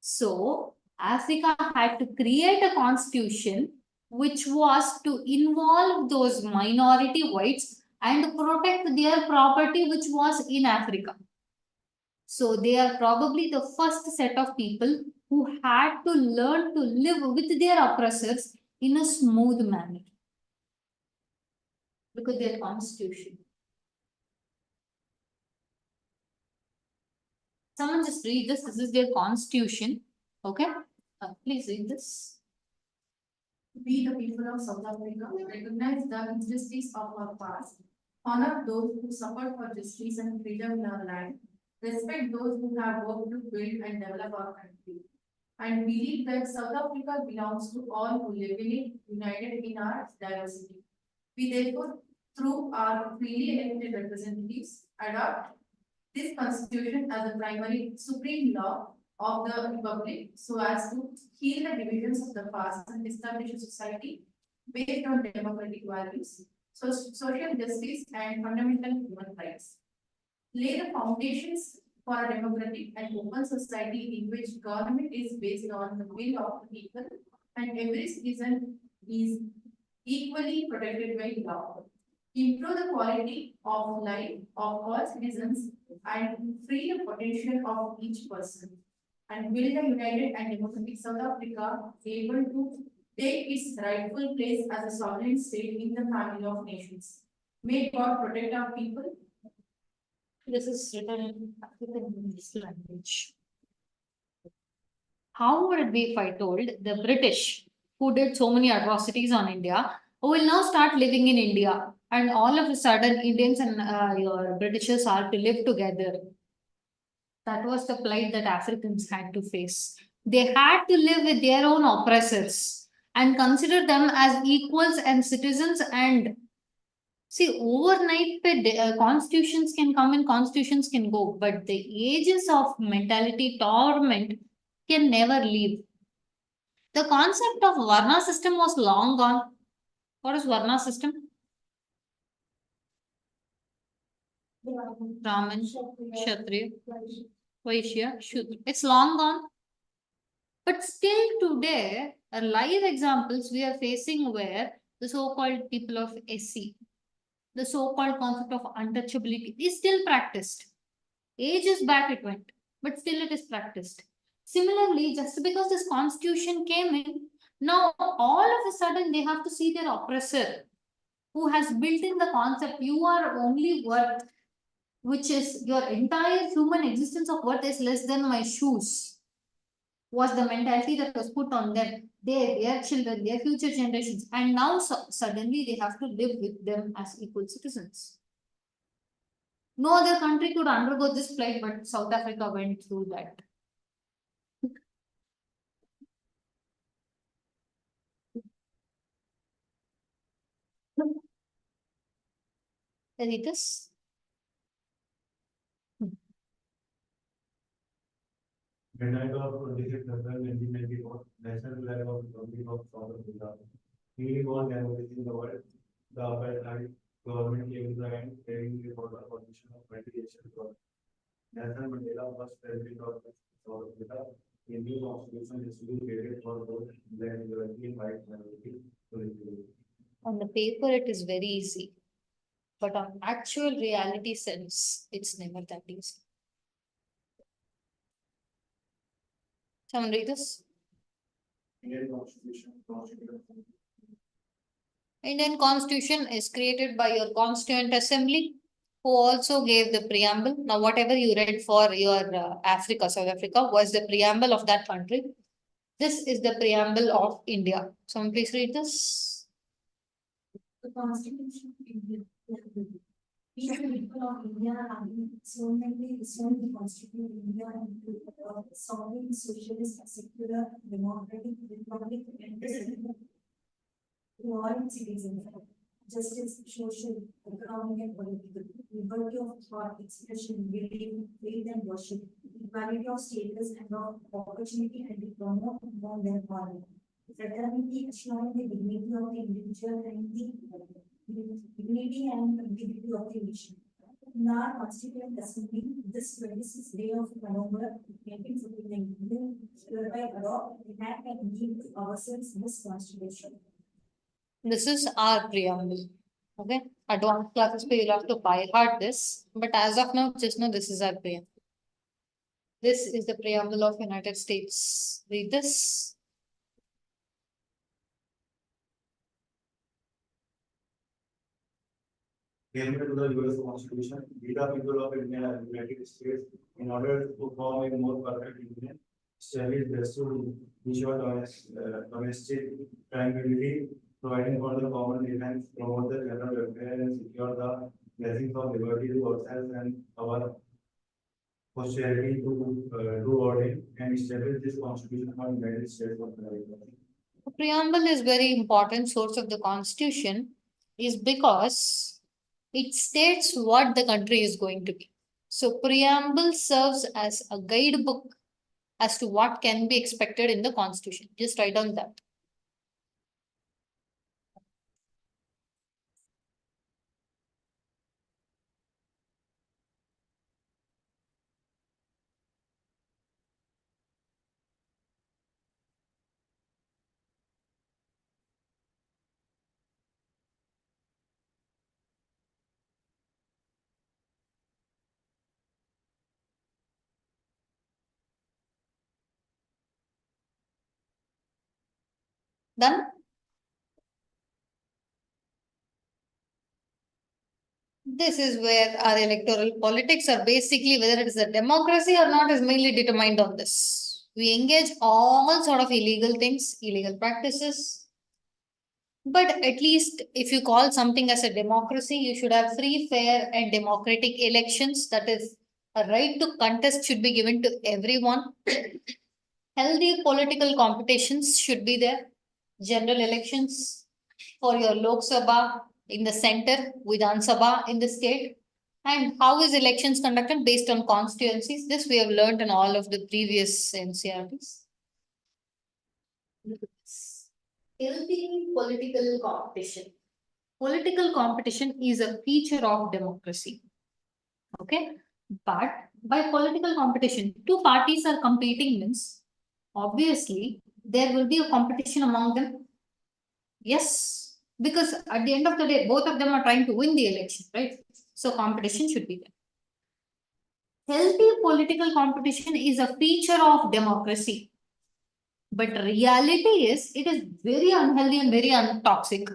So Africa had to create a constitution which was to involve those minority whites and protect their property which was in Africa. So they are probably the first set of people who had to learn to live with their oppressors in a smooth manner. Look at their constitution. Someone just read this. This is their constitution. Okay. Please read this. We, the people of South Africa, recognize the injustice of our past, honor those who suffered for justice and freedom in our land, respect those who have worked to build and develop our country, and believe that South Africa belongs to all who live in it, united in our diversity. We therefore, through our freely elected representatives, adopt this constitution as the primary supreme law of the republic so as to heal the divisions of the past and establish a society based on democratic values, social justice and fundamental human rights. Lay the foundations for a democratic and open society in which government is based on the will of the people and every citizen is equally protected by law. Improve the quality of life of all citizens and free the potential of each person, and build a united and democratic South Africa able to take its rightful place as a sovereign state in the family of nations. May God protect our people. This is written in African English language. How would it be if I told the British, who did so many atrocities on India, who will now start living in India, and all of a sudden Indians and your Britishers are to live together? That was the plight that Africans had to face. They had to live with their own oppressors and consider them as equals and citizens. And see, overnight constitutions can come and constitutions can go, but the ages of mentality torment can never leave. The concept of Varna system was long gone. What is Varna system? Brahmin, Kshatriya, Vaishya, Shudra. It's long gone. But still today, live examples we are facing where the so-called people of SC, the so-called concept of untouchability is still practiced. Ages back it went, but still it is practiced. Similarly, just because this constitution came in, now all of a sudden they have to see their oppressor who has built in the concept you are only worth, which is your entire human existence of worth is less than my shoes, was the mentality that was put on them, their children, their future generations, and now suddenly they have to live with them as equal citizens. No other country could undergo this plight, but South Africa went through that. Editus? Midnight of 26 April 1994, National Flag of the Republic of South Africa. Newly born democracy in the world, the Apartheid government came to the end, paving the for the position of mediation for Nelson Mandela was president of South Africa. A new constitution is to be created for both black majority and white minority to live. On the paper, it is very easy. But on actual reality sense, it's never that easy. Someone read this? Indian Constitution. Indian Constitution is created by your Constituent Assembly, who also gave the preamble. Now, whatever you read for your Africa, South Africa, was the preamble of that country. This is the preamble of India. Someone please read this. The Constitution of India. We the people of India having solemnly assumed the Constitution of India into a sovereign, socialist, secular, democratic, republic, and to all its citizens. Justice, social, economic, and political, liberty of thought, expression, belief, faith, and worship, equality of status and of opportunity, and to promote among them all. Fraternity, assuring the dignity of the individual and the dignity and integrity of the nation. In our Constituent Assembly, this 26th day of November 1949, we hereby adopt, enact, and give to ourselves this Constitution. This is our preamble. Okay. Advanced classes, you'll have to by heart this. But as of now, just know this is our preamble. This is the preamble of United States. Read this. Came to the US Constitution, we the people of India and United States, in order to form a more perfect union, establish the to ensure domestic tranquility, providing for the common defense, promote the general welfare, and secure the blessings of liberty to ourselves and our posterity to do ordain and establish this Constitution for the United States of America. The preamble is very important source of the Constitution is because it states what the country is going to be. So preamble serves as a guidebook as to what can be expected in the Constitution. Just write down that. Done? This is where our electoral politics are basically whether it is a democracy or not is mainly determined on this. We engage all sort of illegal things, illegal practices. But at least if you call something as a democracy, you should have free, fair, and democratic elections. That is, a right to contest should be given to everyone. Healthy political competitions should be there. General elections for your Lok Sabha in the center, Vidhan Sabha in the state. And how is elections conducted based on constituencies? This we have learned in all of the previous NCERTs. Look at this. Healthy political competition. Political competition is a feature of democracy. Okay. But by political competition, two parties are competing means obviously there will be a competition among them. Yes, because at the end of the day, both of them are trying to win the election, right? So competition should be there. Healthy political competition is a feature of democracy. But reality is, it is very unhealthy and very toxic.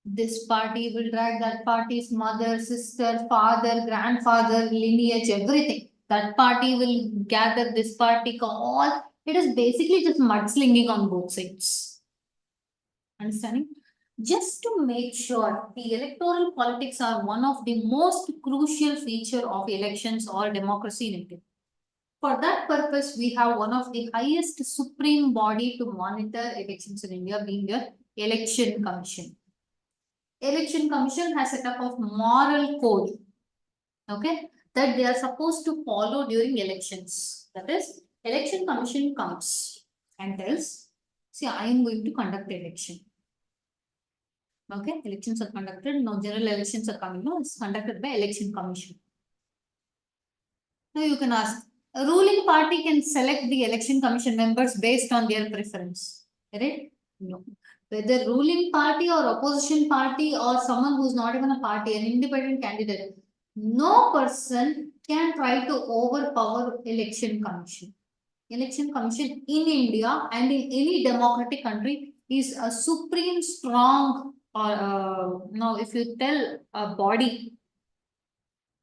This party will drag that party's mother, sister, father, grandfather, lineage, everything. That party will gather this party, all. It is basically just mudslinging on both sides. Understanding? Just to make sure the electoral politics are one of the most crucial feature of elections or democracy in India. For that purpose, we have one of the highest supreme body to monitor elections in India being the Election Commission. Election Commission has set up of moral code, okay, that they are supposed to follow during elections. That is, Election Commission comes and tells, see, I am going to conduct the election. Okay, elections are conducted, no general elections are coming, no, it's conducted by Election Commission. Now you can ask, a ruling party can select the Election Commission members based on their preference, right? No. whether ruling party or opposition party or someone who's not even a party, an independent candidate, no person can try to overpower election commission. Election commission in India and in any democratic country is a supreme strong now if you tell a body,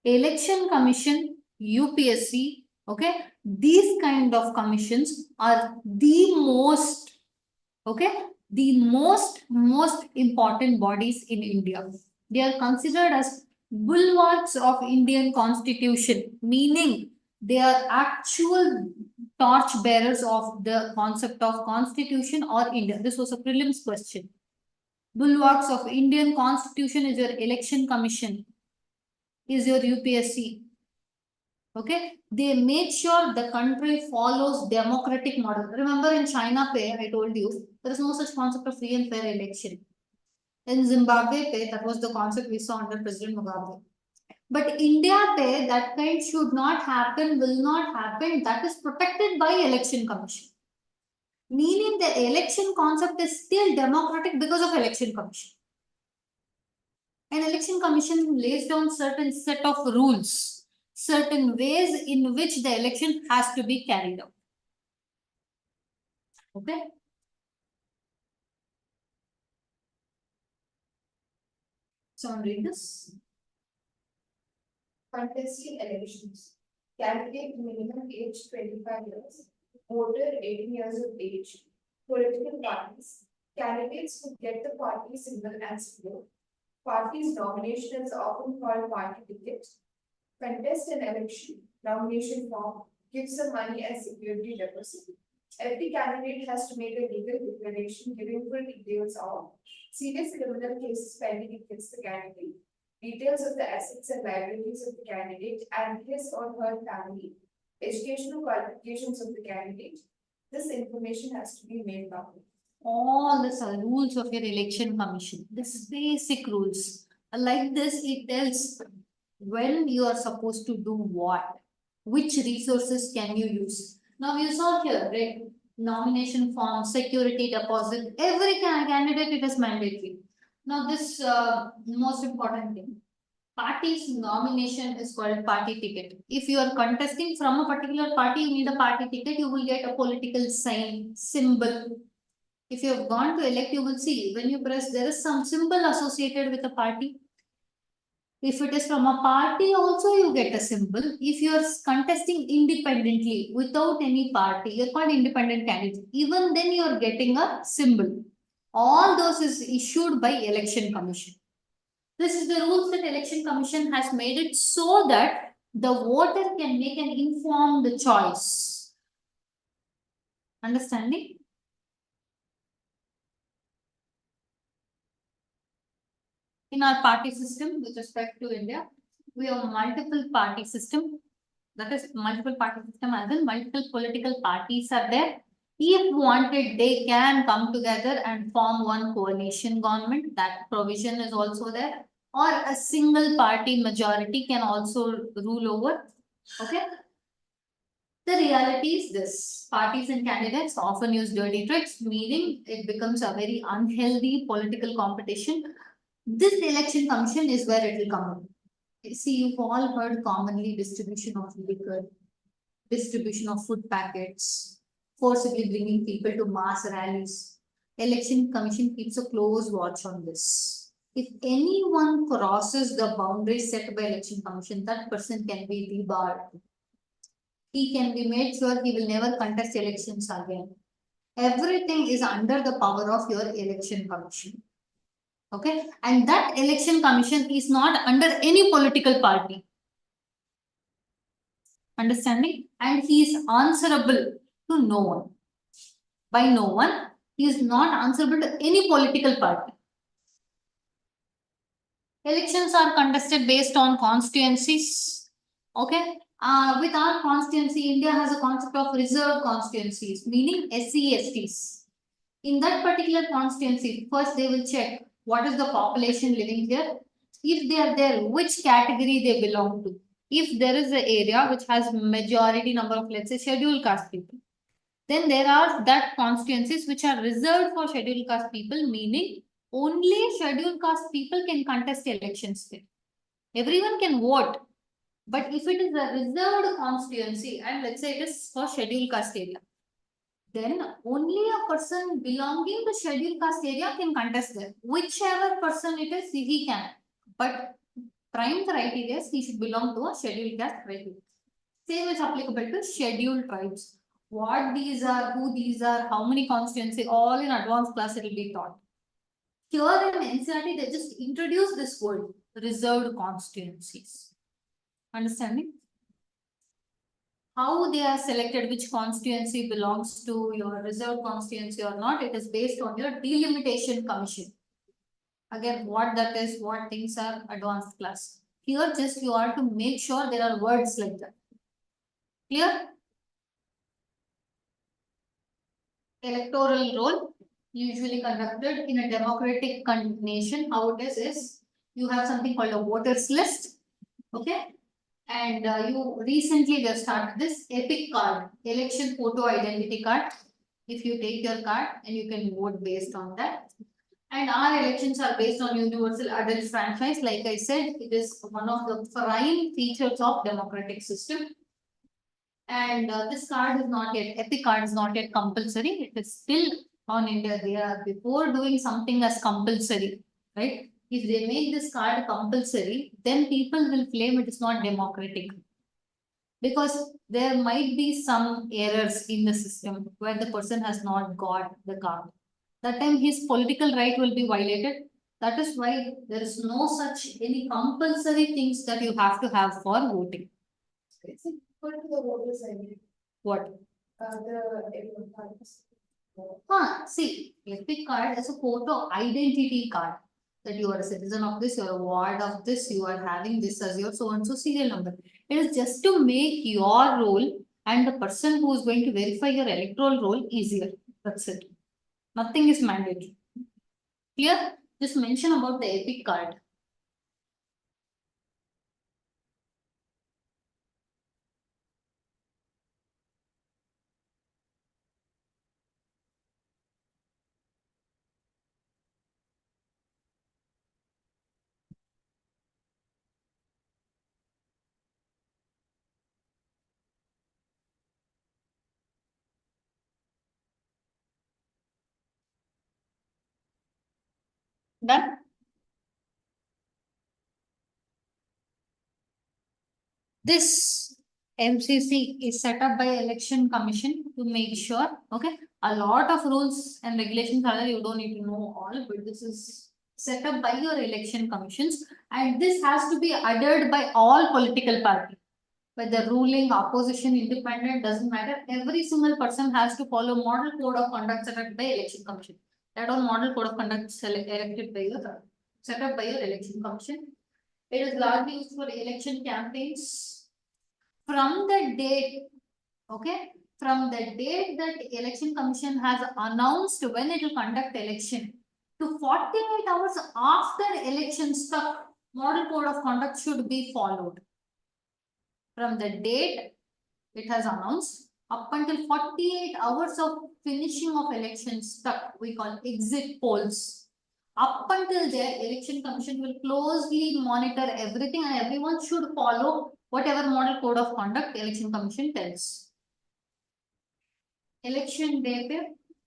election commission, UPSC, okay, these kind of commissions are the most, okay, the most important bodies in India. They are considered as bulwarks of Indian constitution, meaning they are actual torch bearers of the concept of constitution or India. This was a prelims question. Bulwarks of Indian constitution is your election commission, is your UPSC. Okay, they make sure the country follows democratic model. Remember in China Pay, I told you, there is no such concept of free and fair election. In Zimbabwe Pay, that was the concept we saw under President Mugabe. But India Pay, that kind should not happen, will not happen. That is protected by election commission. Meaning the election concept is still democratic because of election commission. An election commission lays down certain set of rules, certain ways in which the election has to be carried out. Okay. So read this. Contesting elections. Candidate minimum age 25 years. Voter 18 years of age. Political parties. Candidates who get the party symbol and support. Party's nomination is often called party ticket. Contest an election. Nomination form. Give some money as security deposit. Every candidate has to make a legal declaration giving full details of serious criminal cases pending against the candidate, details of the assets and liabilities of the candidate and his or her family, educational qualifications of the candidate. This information has to be made public. All the rules of your election commission. This is basic rules. Like this, it tells when you are supposed to do what, which resources can you use. Now you saw here, right? Nomination form, security deposit, every candidate it is mandatory. Now this most important thing. Party's nomination is called party ticket. If you are contesting from a particular party, you need a party ticket, you will get a political sign, symbol. If you have gone to elect, you will see when you press, there is some symbol associated with a party. If it is from a party, also you get a symbol. If you are contesting independently without any party, you're called independent candidate. Even then you are getting a symbol. All those is issued by Election Commission. This is the rules that Election Commission has made it so that the voter can make an informed choice. Understanding? In our party system with respect to India, we have multiple party system. That is multiple party system as in multiple political parties are there. If wanted, they can come together and form one coalition government. That provision is also there. Or a single party majority can also rule over. Okay. The reality is this. Parties and candidates often use dirty tricks, meaning it becomes a very unhealthy political competition. This election commission is where it will come in. See, you've all heard commonly distribution of liquor, distribution of food packets, forcibly bringing people to mass rallies. Election commission keeps a close watch on this. If anyone crosses the boundaries set by election commission, that person can be debarred. He can be made sure he will never contest elections again. Everything is under the power of your election commission. Okay, and that election commission is not under any political party. Understanding? And he is answerable to no one. By no one, he is not answerable to any political party. Elections are contested based on constituencies. Okay, with our constituency, India has a concept of reserved constituencies, meaning SC, STs. In that particular constituency, first they will check what is the population living here. If they are there, which category they belong to. If there is an area which has majority number of, let's say, scheduled caste people, Then there are that constituencies which are reserved for scheduled caste people, meaning only scheduled caste people can contest elections there. Everyone can vote, but if it is a reserved constituency and let's say it is for scheduled caste area, then only a person belonging to scheduled caste area can contest there. Whichever person it is, he can. But prime criteria is he should belong to a scheduled caste criteria. Same is applicable to scheduled tribes. What these are, who these are, how many constituency, all in advanced class it will be taught. Here in NCERT, they just introduce this word, reserved constituencies. Understanding? How they are selected, which constituency belongs to your reserved constituency or not, it is based on your delimitation commission. Again, what that is, what things are advanced class. Here just you are to make sure there are words like that. Clear? Electoral roll usually conducted in a democratic nation. How it is you have something called a voters list. Okay. And you recently just started this EPIC card, election photo identity card. If you take your card and you can vote based on that. And our elections are based on universal adult franchise. Like I said, it is one of the prime features of democratic system. And this card is not yet, EPIC card is not yet compulsory. It is still on India. They are before doing something as compulsory, right? If they make this card compulsory, then people will claim it is not democratic. Because there might be some errors in the system where the person has not got the card. That time his political right will be violated. That is why there is no such any compulsory things that you have to have for voting. It's equal to the voters ID. What? The cards. See, EPIC card is a photo identity card that you are a citizen of this, you are a ward of this, you are having this as your so and so serial number. It is just to make your role and the person who is going to verify your electoral role easier. That's it. Nothing is mandatory. Clear? Just mention about the EPIC card. Done? This MCC is set up by Election Commission to make sure, okay, a lot of rules and regulations are there, you don't need to know all, but this is set up by your election commissions and this has to be adhered by all political parties. Whether ruling, opposition, independent, doesn't matter. Every single person has to follow model code of conduct set up by election commission. That all model code of conduct elected by your, set up by your election commission. It is largely used for election campaigns. From the date, okay, from the date that election commission has announced when it will conduct election to 48 hours after election stuff, model code of conduct should be followed. From the date it has announced up until 48 hours of finishing of election stuff, we call exit polls. Up until there, election commission will closely monitor everything and everyone should follow whatever model code of conduct election commission tells. Election day,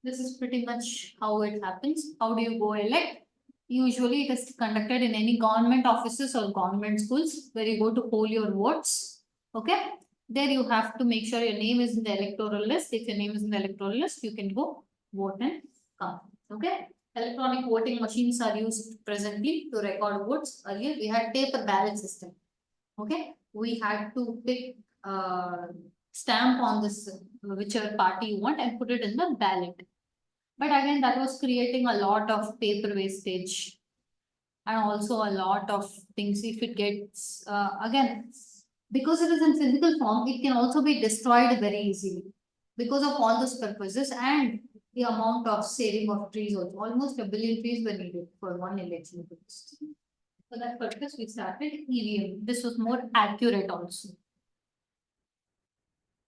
this is pretty much how it happens. How do you go elect? Usually it is conducted in any government offices or government schools where you go to poll your votes. Okay. There you have to make sure your name is in the electoral list. If your name is in the electoral list, you can go vote and come. Okay. Electronic voting machines are used presently to record votes. Earlier we had paper ballot system. Okay. We had to pick stamp on this whichever party you want and put it in the ballot. But again, that was creating a lot of paper wastage and also a lot of things. If it gets again, because it is in physical form, it can also be destroyed very easily because of all those purposes and the amount of saving of trees. Also, almost 1 billion trees were needed for one election. For that purpose, we started EVM. This was more accurate also.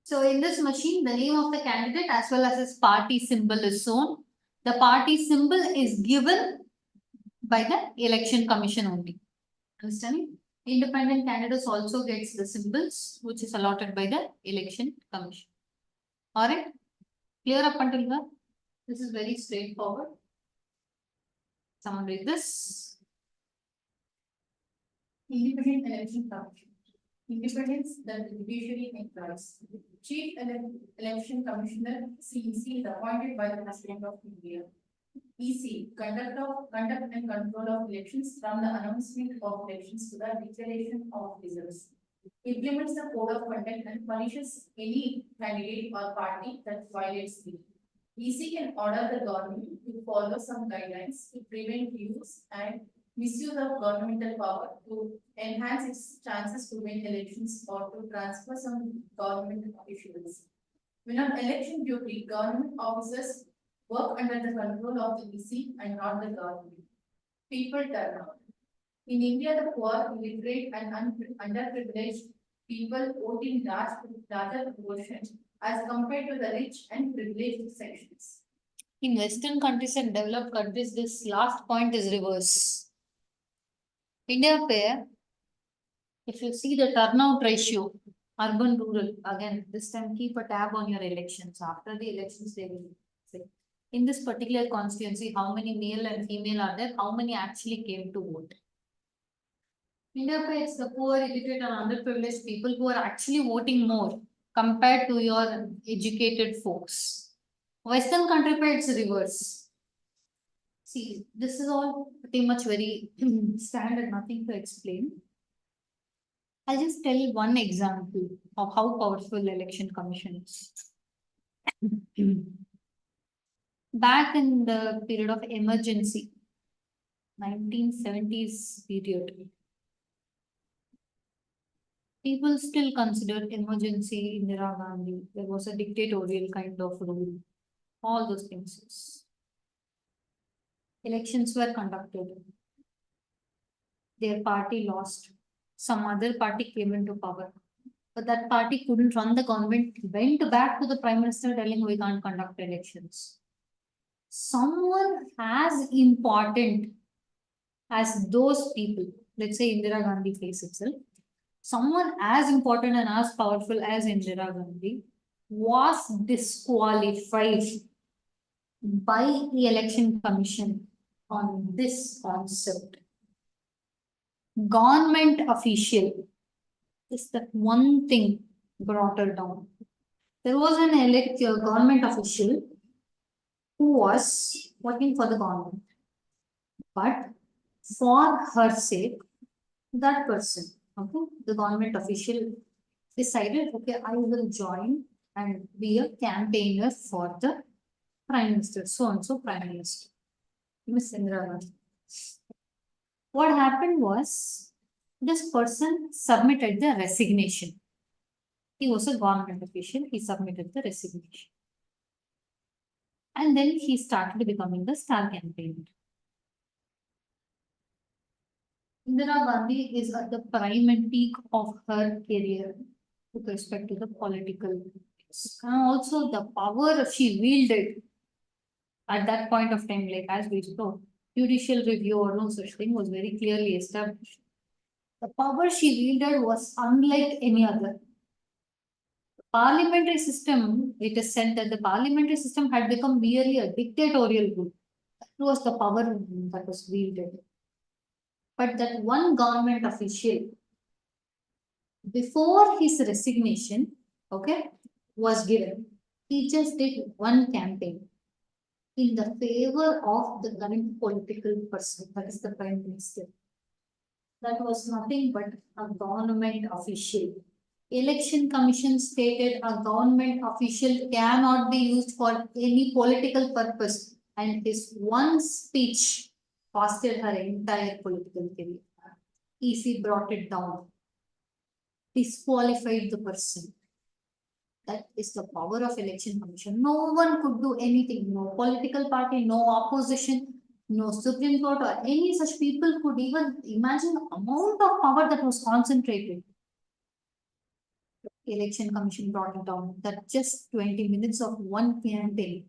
So in this machine, the name of the candidate as well as his party symbol is shown. The party symbol is given by the election commission only. Understanding? Independent candidates also gets the symbols which is allotted by the election commission. Alright? Clear up until here? This is very straightforward. Someone read this. Independent Election Commission. Independence that the judiciary employs. Chief Election Commissioner CEC is appointed by the President of India. EC, conduct and control of elections from the announcement of elections to the declaration of results. Implements the code of conduct and punishes any candidate or party that violates it. EC can order the government to follow some guidelines to prevent use and misuse of governmental power to enhance its chances to win elections or to transfer some government officials. When on election duty, government officers work under the control of the EC and not the government. People turnout. In India, the poor, illiterate, and underprivileged people vote in larger proportions as compared to the rich and privileged sections. In Western countries and developed countries, this last point is reverse. India pair, if you see the turnout ratio, urban rural, again, this time keep a tab on your elections. After the elections, they will say. In this particular constituency, how many male and female are there? How many actually came to vote? India pair, it's the poor, illiterate, and underprivileged people who are actually voting more compared to your educated folks. Western country pair, it's reverse. See, this is all pretty much very standard, nothing to explain. I'll just tell one example of how powerful election commission is. Back in the period of emergency, 1970s period, people still considered emergency Indira Gandhi. There was a dictatorial kind of rule. All those things. Elections were conducted. Their party lost. Some other party came into power. But that party couldn't run the government, went back to the Prime Minister telling we can't conduct elections. Someone as important as those people, let's say Indira Gandhi case itself, someone as important and as powerful as Indira Gandhi was disqualified by the election commission on this concept. Government official is that one thing brought her down. There was an government official who was working for the government, but for her sake, that person, okay, the government official decided, okay, I will join and be a campaigner for the Prime Minister, so and so Prime Minister, Miss Indira Gandhi. What happened was, this person submitted the resignation. He was a government official, he submitted the resignation. And then he started becoming the star campaigner. Indira Gandhi is at the prime and peak of her career with respect to the political things. And also the power she wielded at that point of time, like as we spoke, judicial review or no such thing was very clearly established. The power she wielded was unlike any other. The parliamentary system, it is said that the parliamentary system had become merely a dictatorial rule. That was the power that was wielded. But that one government official, before his resignation, okay, was given, he just did one campaign in the favor of the current political person, that is the Prime Minister. That was nothing but a government official. Election Commission stated a government official cannot be used for any political purpose, and his one speech costed her entire political career. EC brought it down, disqualified the person. That is the power of Election Commission. No one could do anything. No political party, no opposition, no Supreme Court or any such people could even imagine the amount of power that was concentrated. Election Commission brought it down that just 20 minutes of one campaign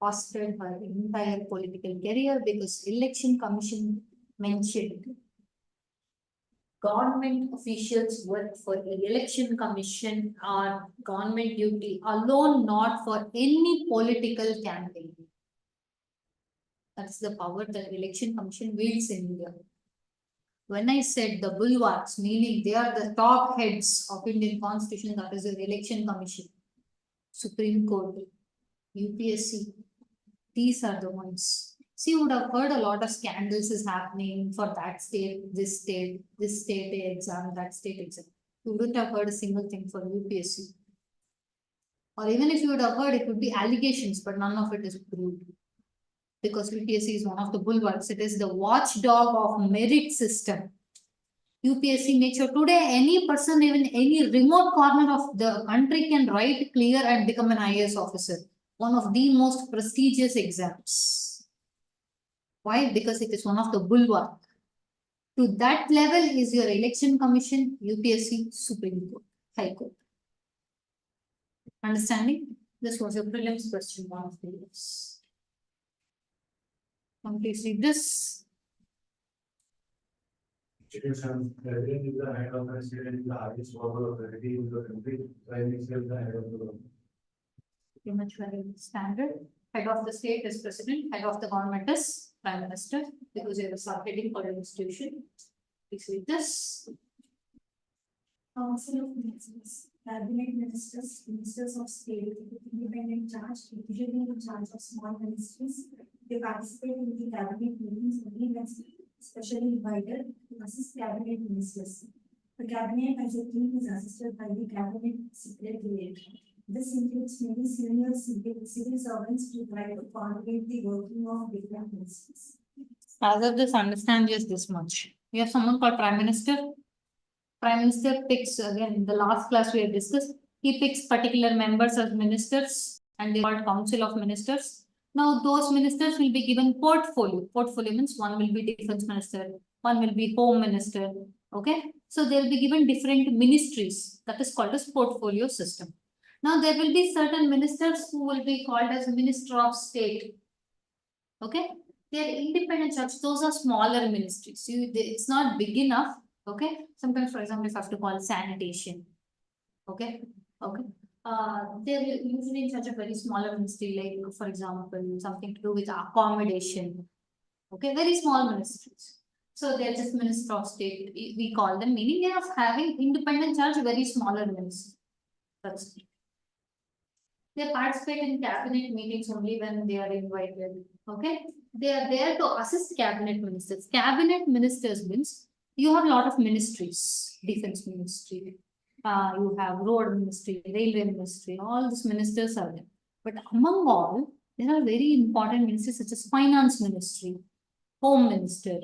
costed her entire political career because Election Commission mentioned government officials work for the Election Commission or government duty alone, not for any political campaign. That's the power that Election Commission wields in India. When I said the bulwarks, meaning they are the top heads of Indian Constitution, that is the Election Commission, Supreme Court, UPSC, these are the ones. See, you would have heard a lot of scandals is happening for that state, this state exam, that state exam. You wouldn't have heard a single thing for UPSC. Or even if you would have heard, it would be allegations, but none of it is proved. Because UPSC is one of the bulwarks. It is the watchdog of merit system. UPSC makes sure today any person, even any remote corner of the country can write, clear and become an IAS officer. One of the most prestigious exams. Why? Because it is one of the bulwark. To that level is your Election Commission, UPSC, Supreme Court, High Court. Understanding? This was a prelims question, one of the years. Please read this. Institutions, president is the head of the state and the highest power authority in the country. Prime Minister is the head of the government. Pretty much very standard. Head of the state is president, head of the government is prime minister, because you have a subheading for an institution. Please read this. Council of Ministers, Cabinet Ministers, Ministers of State, independent charge, usually in charge of small ministries. They participate in the cabinet meetings only when specially invited to assist cabinet ministers. The cabinet as a team is assisted by the cabinet secretariat. This includes many senior civil servants to try to coordinate the working of different ministries. As of this, understand just this much. We have someone called Prime Minister. Prime Minister picks, again, in the last class we have discussed, he picks particular members as ministers and they are called Council of Ministers. Now, those ministers will be given portfolio. Portfolio means one will be Defense Minister, one will be Home Minister. Okay, so they will be given different ministries. That is called as portfolio system. Now, there will be certain ministers who will be called as Minister of State. Okay, they are independent church. Those are smaller ministries. It's not big enough. Okay, sometimes, for example, if I have to call sanitation. Okay, they're usually in charge of very smaller ministry, like, for example, something to do with accommodation. Okay, very small ministries. So they're just Minister of State. We call them, meaning they are having independent charge, very smaller ministry. That's it. They participate in cabinet meetings only when they are invited. Okay, they are there to assist cabinet ministers. Cabinet ministers means you have a lot of ministries, defense ministry, you have road ministry, railway ministry, all these ministers are there. But among all, there are very important ministries such as finance ministry, home minister,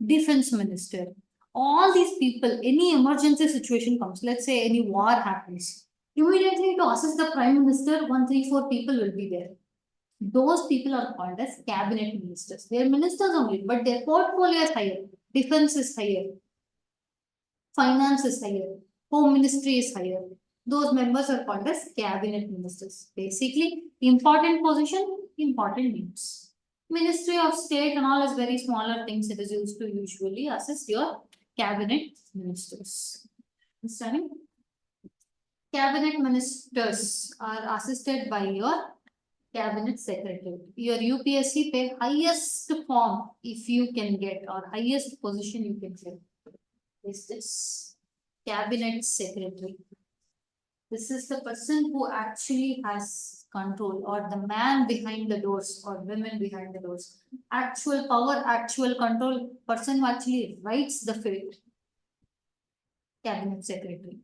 defense minister. All these people, any emergency situation comes, let's say any war happens, immediately to assist the prime minister, 1, 3, 4 people will be there. Those people are called as cabinet ministers. They are ministers only, but their portfolio is higher. Defense is higher. Finance is higher. Home ministry is higher. Those members are called as cabinet ministers. Basically, important position, important names. Ministry of State and all is very smaller things. It is used to usually assist your cabinet ministers. Understanding? Cabinet ministers are assisted by your cabinet secretary. Your UPSC pay highest form if you can get, or highest position you can get, is this cabinet secretary. This is the person who actually has control, or the man behind the doors, or women behind the doors. Actual power, actual control, person who actually writes the fate. Cabinet secretary.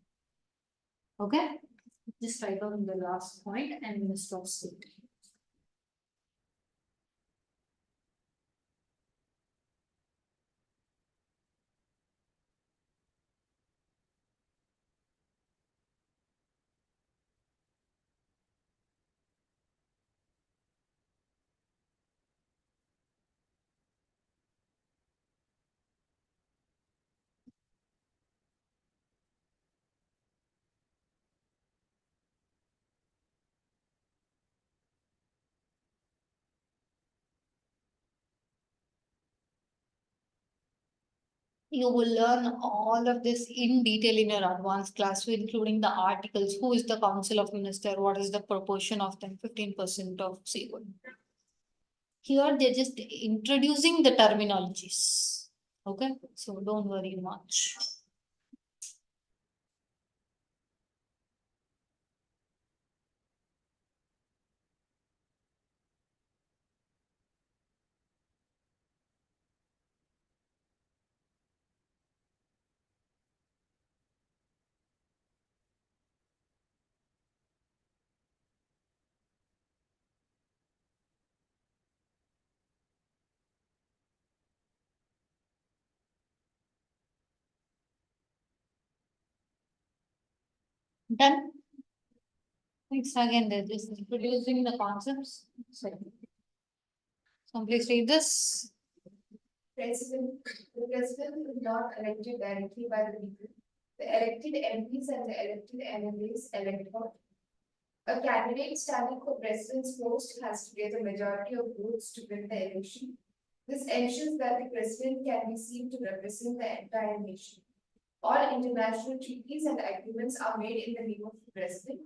Okay, just write down the last point and Minister of State. You will learn all of this in detail in your advanced class, including the articles, who is the Council of Minister, what is the proportion of them, 15% of C1. Here they're just introducing the terminologies. Okay, so don't worry much. Done. Next again, they're just introducing the concepts. So please read this. The president is not elected directly by the people. The elected MPs and the elected MLAs elect her. A candidate standing for president's post has to get a majority of votes to win the election. This ensures that the president can be seen to represent the entire nation. All international treaties and agreements are made in the name of the president.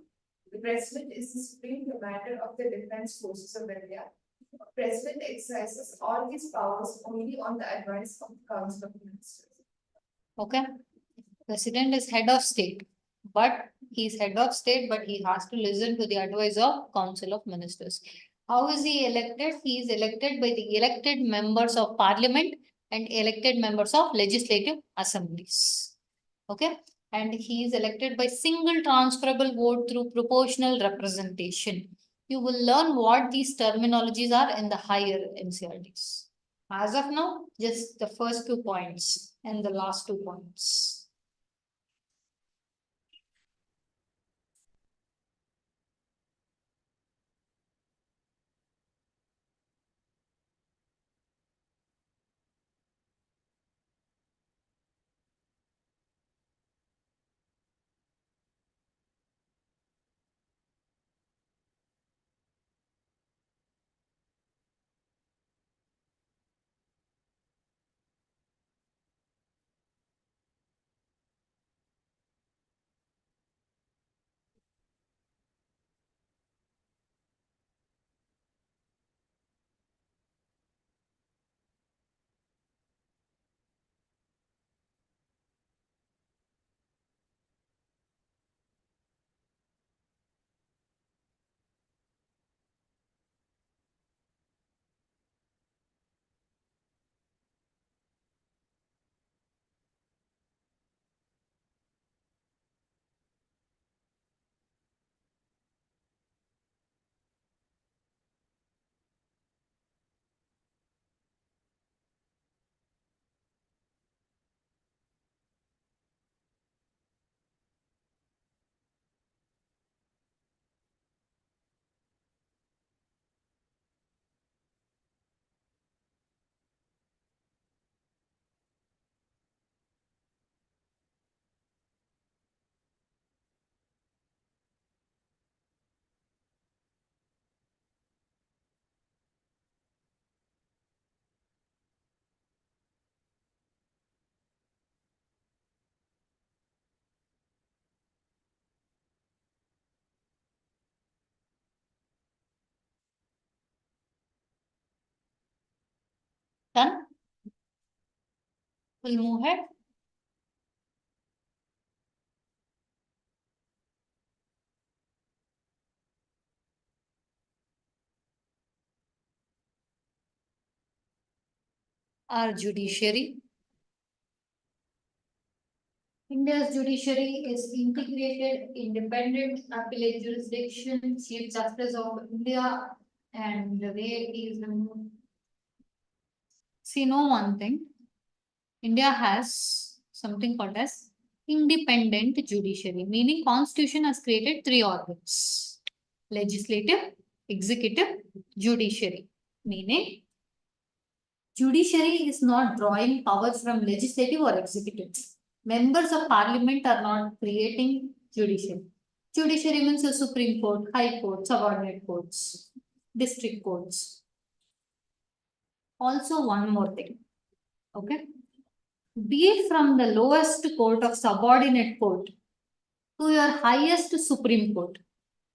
The president is the supreme commander of the defense forces of India. The president exercises all these powers only on the advice of the Council of Ministers. Okay. President is head of state, but he's head of state, but he has to listen to the advice of Council of Ministers. How is he elected? He is elected by the elected members of parliament and elected members of legislative assemblies. Okay. And he is elected by single transferable vote through proportional representation. You will learn what these terminologies are in the higher NCERTs. As of now, just the first 2 points and the last 2 points. Done? We'll move ahead. Our judiciary. India's judiciary is integrated, independent, appellate jurisdiction, Chief Justice of India, and the way it is removed. See, know one thing. India has something called as independent judiciary, meaning Constitution has created 3 organs: legislative, executive, judiciary. Meaning, judiciary is not drawing powers from legislative or executive. Members of parliament are not creating judiciary. Judiciary means the Supreme Court, High Court, subordinate courts, district courts. Also, one more thing. Okay. be it from the lowest court of subordinate court to your highest Supreme Court,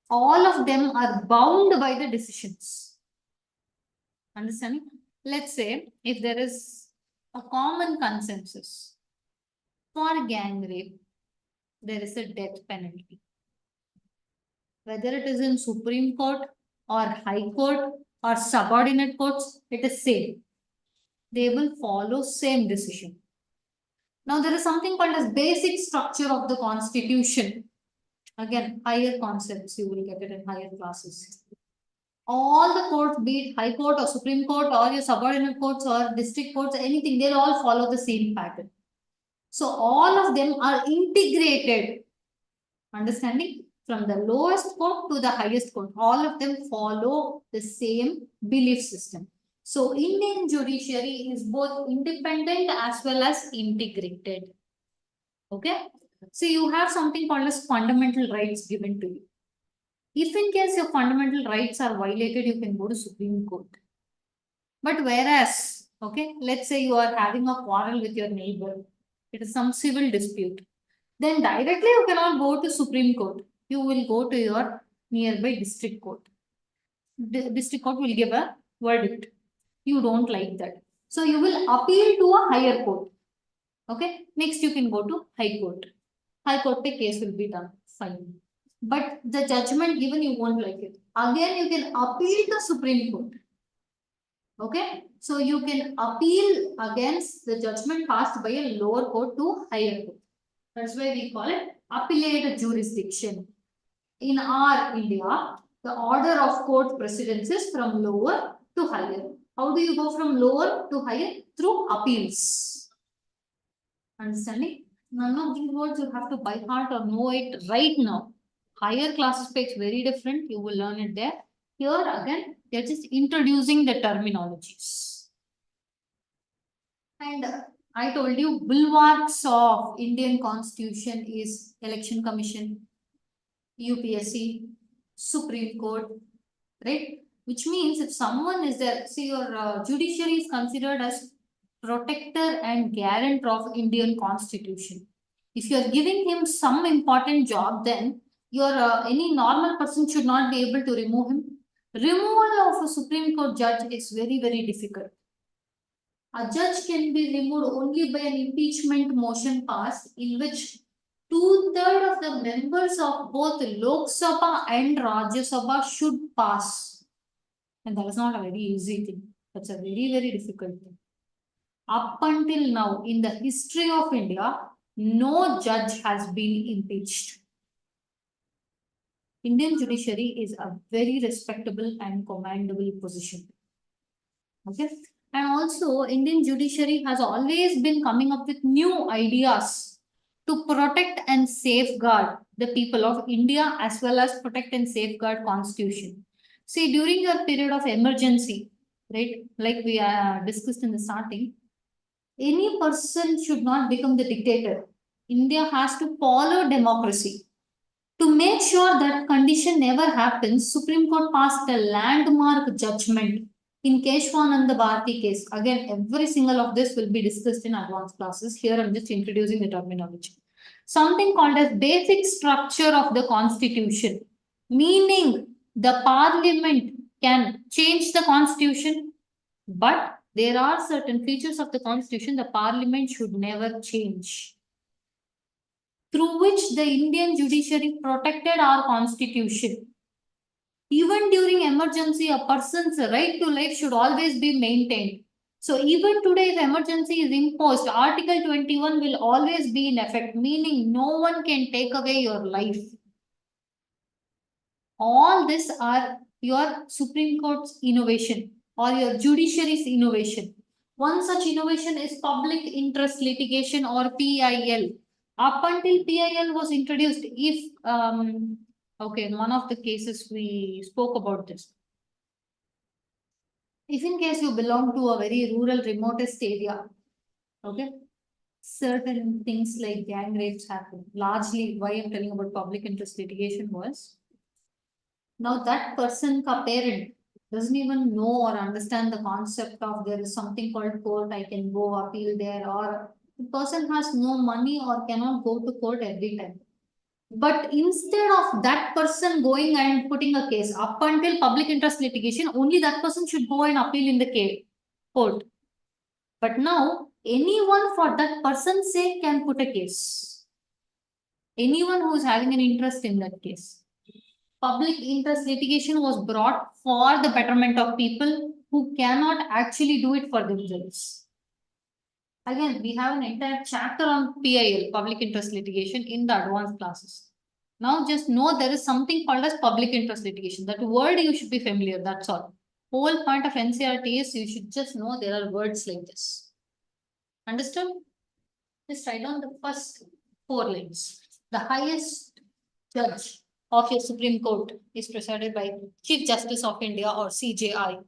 all of them are bound by the decisions. Understanding? Let's say if there is a common consensus for gang rape, there is a death penalty. Whether it is in Supreme Court or High Court or subordinate courts, it is same. They will follow same decision. Now there is something called as basic structure of the Constitution. Again, higher concepts, you will get it in higher classes. All the courts, be it High Court or Supreme Court or your subordinate courts or district courts, anything, they'll all follow the same pattern. So all of them are integrated. Understanding? From the lowest court to the highest court, all of them follow the same belief system. So Indian judiciary is both independent as well as integrated. Okay? So you have something called as fundamental rights given to you. If in case your fundamental rights are violated, you can go to Supreme Court. But whereas, okay, let's say you are having a quarrel with your neighbor, it is some civil dispute, then directly you cannot go to Supreme Court. You will go to your nearby district court. The district court will give a verdict. You don't like that. So you will appeal to a higher court. Okay. Next you can go to High Court. High Court the case will be done. Fine. But the judgment given, you won't like it. Again, you can appeal to Supreme Court. Okay. So you can appeal against the judgment passed by a lower court to higher court. That's why we call it appellate jurisdiction. In our India, the order of court precedence is from lower to higher. How do you go from lower to higher? Through appeals. Understanding? None of these words you have to by heart or know it right now. Higher classes speaks very different. You will learn it there. Here again, they're just introducing the terminologies. And I told you, bulwarks of Indian Constitution is Election Commission, UPSC, Supreme Court, right? Which means if someone is there, see your judiciary is considered as protector and guarantor of Indian Constitution. If you are giving him some important job, then your any normal person should not be able to remove him. Removal of a Supreme Court judge is very, very difficult. A judge can be removed only by an impeachment motion passed in which 2/3 of the members of both Lok Sabha and Rajya Sabha should pass. And that is not a very easy thing. That's a very, very difficult thing. Up until now, in the history of India, no judge has been impeached. Indian judiciary is a very respectable and commendable position. Okay. And also, Indian judiciary has always been coming up with new ideas to protect and safeguard the people of India as well as protect and safeguard Constitution. See, during your period of emergency, right, like we discussed in the starting, any person should not become the dictator. India has to follow democracy. To make sure that condition never happens, Supreme Court passed a landmark judgment in Keshwananda Bharati case. Again, every single of this will be discussed in advanced classes. Here I'm just introducing the terminology. Something called as basic structure of the Constitution, meaning the Parliament can change the Constitution, but there are certain features of the Constitution the Parliament should never change, through which the Indian judiciary protected our Constitution. Even during emergency, a person's right to life should always be maintained. So even today, if emergency is imposed, Article 21 will always be in effect, meaning no one can take away your life. All this are your Supreme Court's innovation or your judiciary's innovation. One such innovation is public interest litigation or PIL. Up until PIL was introduced, if okay, in one of the cases we spoke about this. If in case you belong to a very rural, remotest area, okay, certain things like gang rapes happen. Largely, why I'm telling about public interest litigation was, now that person, ka parent, doesn't even know or understand the concept of there is something called court, I can go appeal there, or the person has no money or cannot go to court every time. But instead of that person going and putting a case up until public interest litigation, only that person should go and appeal in the court. But now, anyone for that person's sake can put a case. Anyone who is having an interest in that case. Public interest litigation was brought for the betterment of people who cannot actually do it for themselves. Again, we have an entire chapter on PIL, public interest litigation, in the advanced classes. Now just know there is something called as public interest litigation. That word you should be familiar, that's all. Whole point of NCERT is you should just know there are words like this. Understood? Just write down the first 4 lines. The highest judge of your Supreme Court is presided by Chief Justice of India or CJI.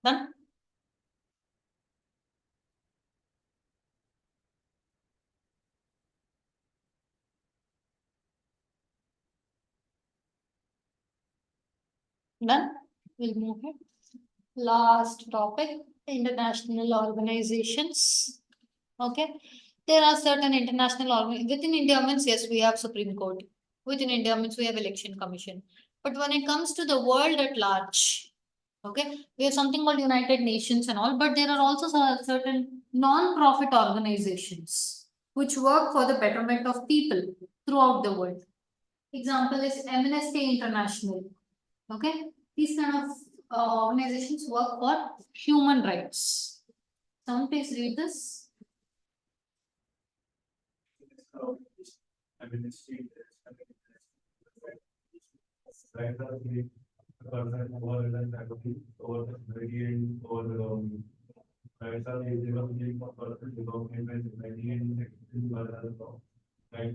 Done? Done? We'll move ahead. Last topic, international organizations. Okay. There are certain international organizations. Within India means, yes, we have Supreme Court. Within India means we have Election Commission. But when it comes to the world at large, okay, we have something called United Nations and all, but there are also certain non-profit organizations which work for the betterment of people throughout the world. Example is Amnesty International. Okay, these kind of organizations work for human rights. Someone please read this. I mean, it's right now, the person over the faculty, over the gradient, or right now, the development of person development, gradient, right.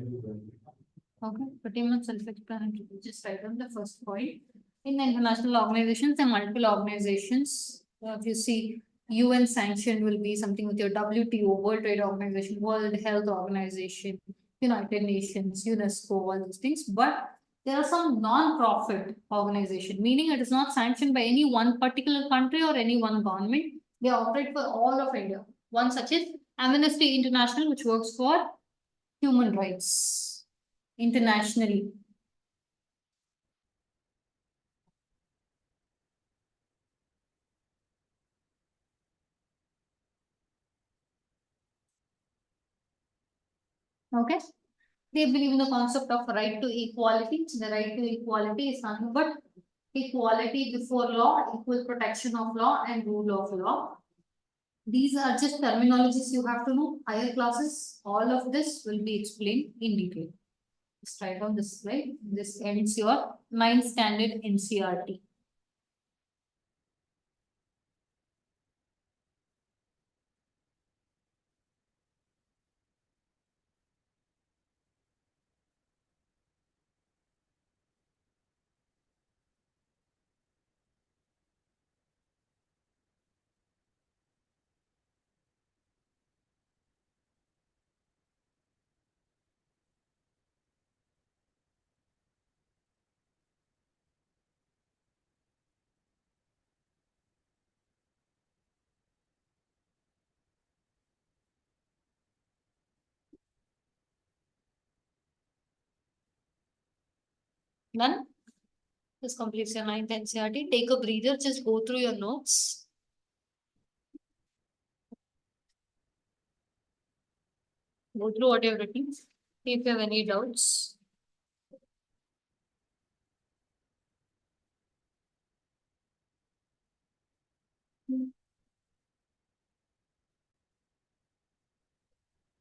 Okay, pretty much self-explanatory. Just write down the first point. In the international organizations, there are multiple organizations. If you see, UN sanctioned will be something with your WTO, World Trade Organization, World Health Organization, United Nations, UNESCO, all those things. But there are some non-profit organization, meaning it is not sanctioned by any one particular country or any one government. They operate for all of India. One such is Amnesty International, which works for human rights internationally. Okay. They believe in the concept of right to equality. The right to equality is nothing but equality before law, equal protection of law, and rule of law. These are just terminologies you have to know. Higher classes, all of this will be explained in detail. Just write down this slide. This ends your 9th standard NCERT. Done? This completes your 9th NCERT. Take a breather, just go through your notes. Go through what you have written. If you have any doubts.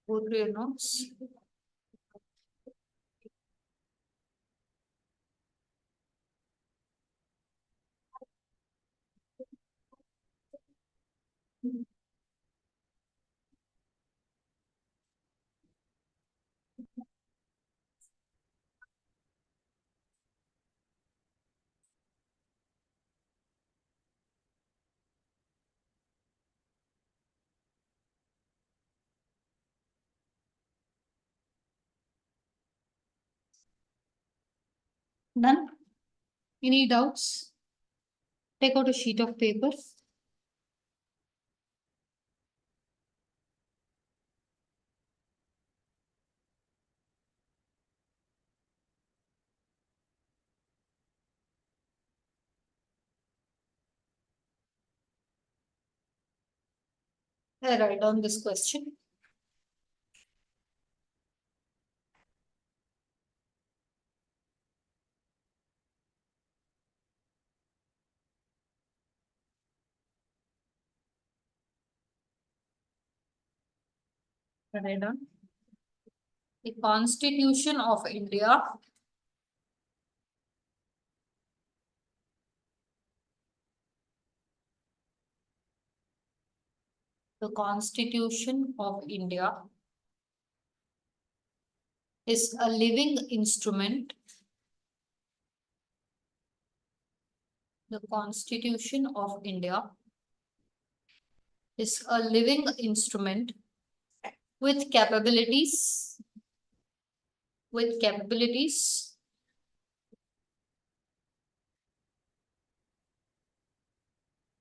Go through your notes. Done? Any doubts? Take out a sheet of paper. I write down this question. Write down. The Constitution of India the Constitution of India is a living instrument. The Constitution of India is a living instrument with capabilities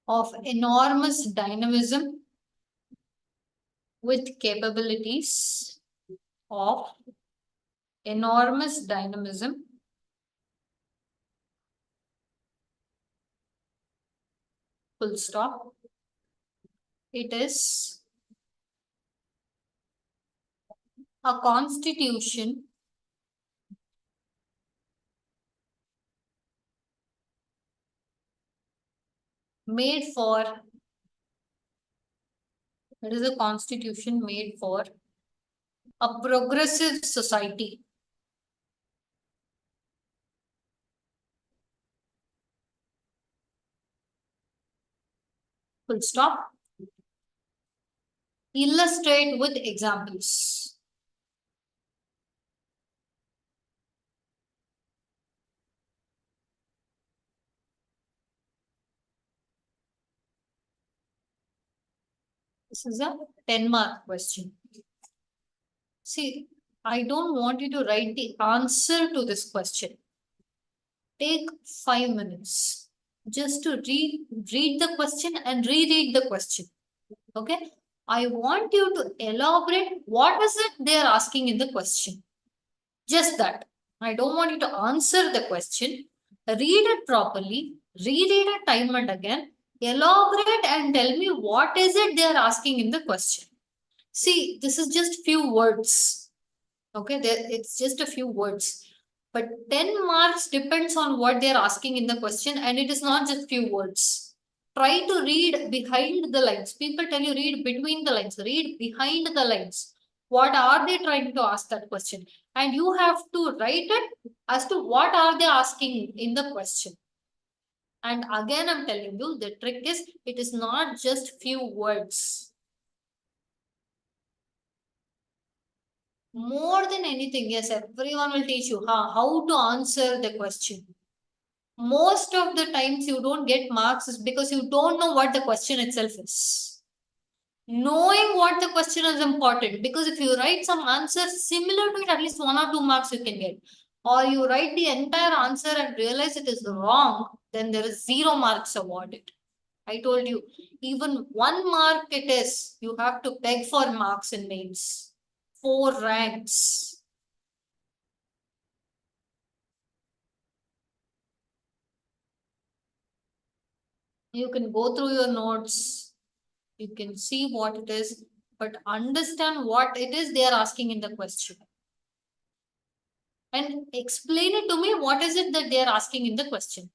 of enormous dynamism with capabilities of enormous dynamism full stop. It is a constitution made for it is a constitution made for a progressive society. Full stop. Illustrate with examples. This is a 10-mark question. See, I don't want you to write the answer to this question. Take 5 minutes just to read the question and reread the question. Okay? I want you to elaborate what is it they are asking in the question. Just that. I don't want you to answer the question. Read it properly. Reread it time and again. Elaborate and tell me what is it they are asking in the question. See, this is just few words. Okay, it's just a few words. But 10 marks depends on what they are asking in the question, and it is not just few words. Try to read behind the lines. People tell you read between the lines. Read behind the lines. What are they trying to ask that question? And you have to write it as to what are they asking in the question. And again, I'm telling you, the trick is it is not just few words. More than anything, yes, everyone will teach you how to answer the question. Most of the times you don't get marks is because you don't know what the question itself is. Knowing what the question is important, because if you write some answer similar to it, at least 1 or 2 marks you can get. Or you write the entire answer and realize it is wrong, then there is 0 marks awarded. I told you, even 1 mark it is, you have to beg for marks in mains. 4 ranks. You can go through your notes. You can see what it is, but understand what it is they are asking in the question. And explain it to me, what is it that they are asking in the question?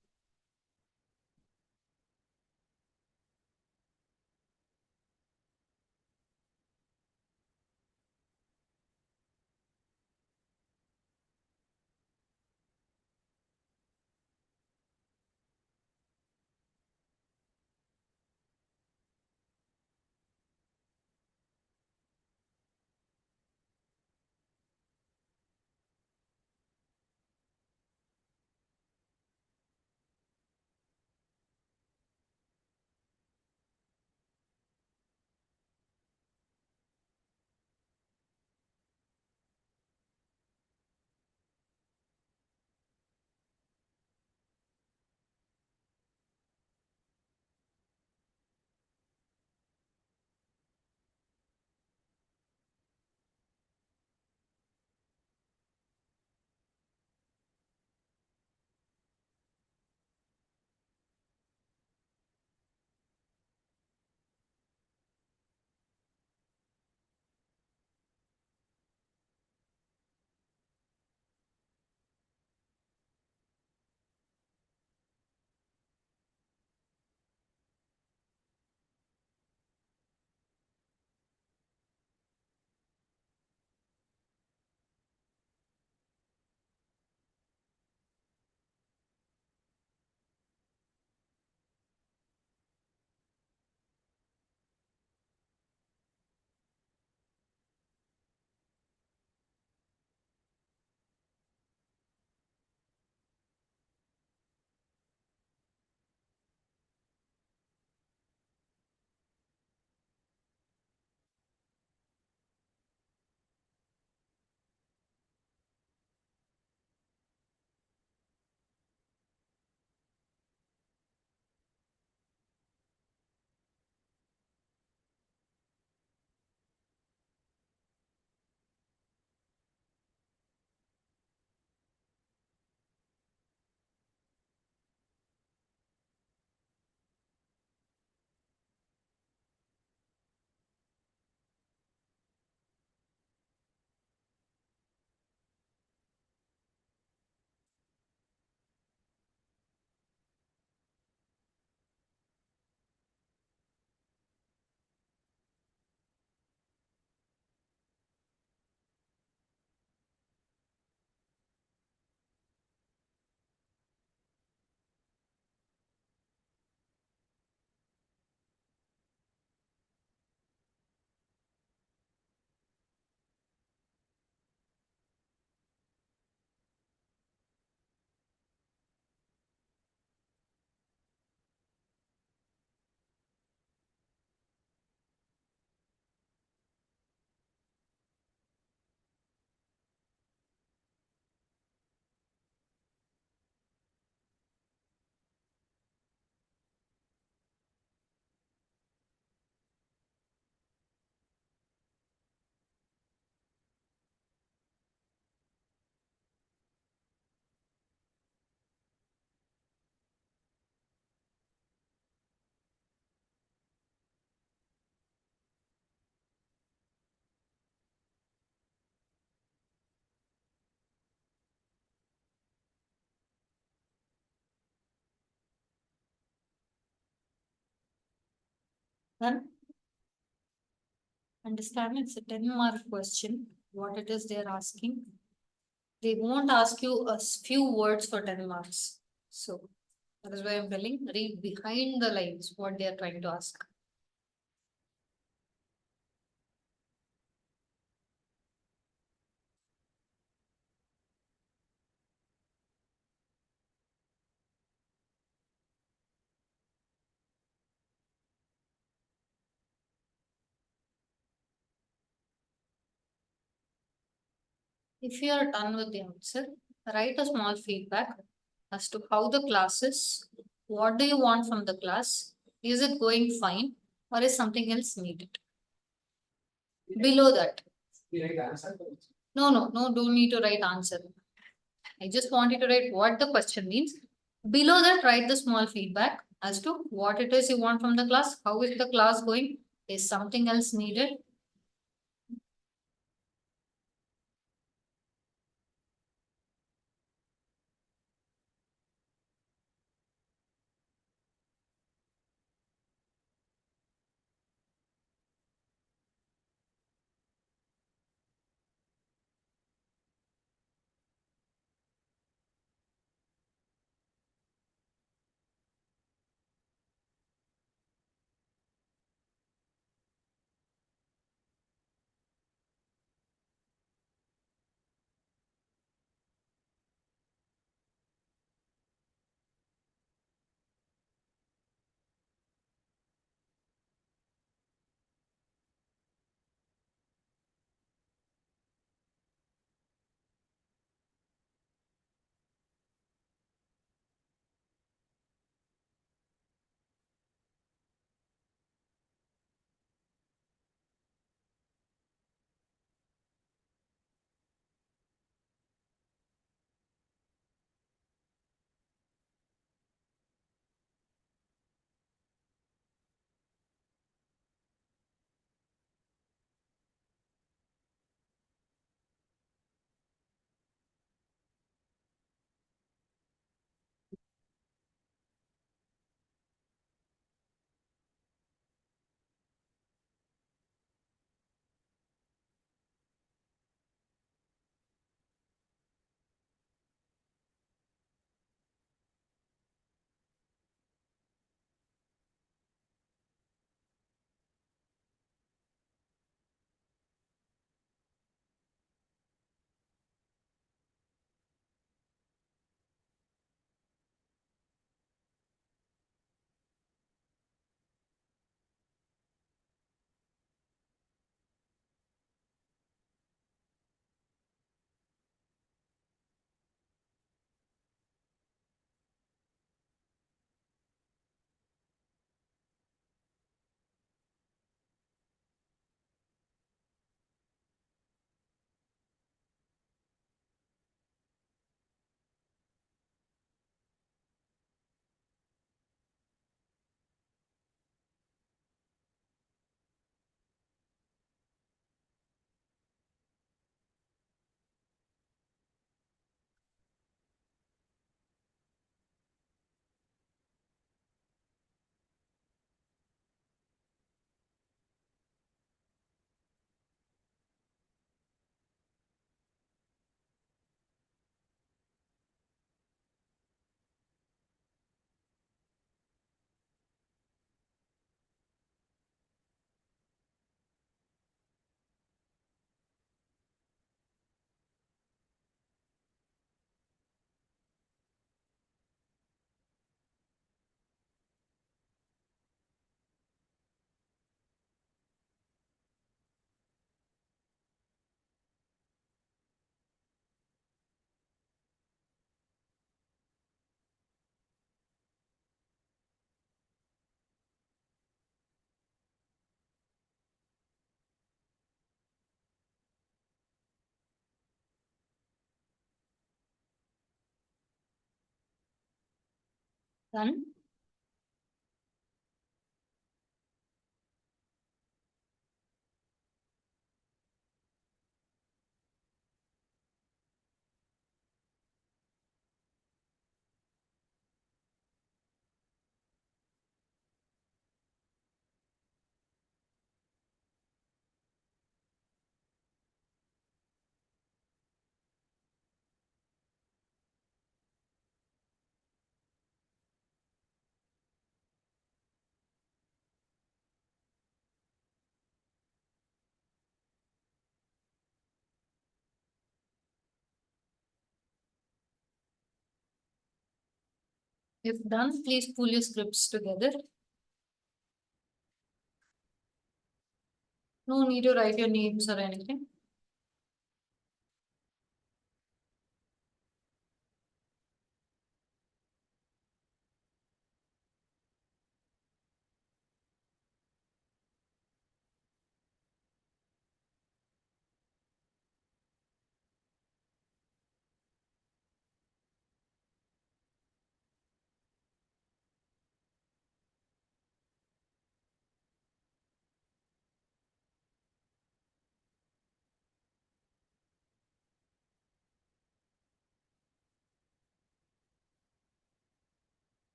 Done? Understand, it's a 10-mark question, what it is they're asking. They won't ask you a few words for 10 marks. So that is why I'm telling, read behind the lines what they are trying to ask. If you are done with the answer, write a small feedback as to how the class is, what do you want from the class, is it going fine, or is something else needed? Below that. No, don't need to write answer. I just want you to write what the question means. Below that, write the small feedback as to what it is you want from the class, how is the class going, is something else needed? Done? If done, please pull your scripts together. No need to write your names or anything.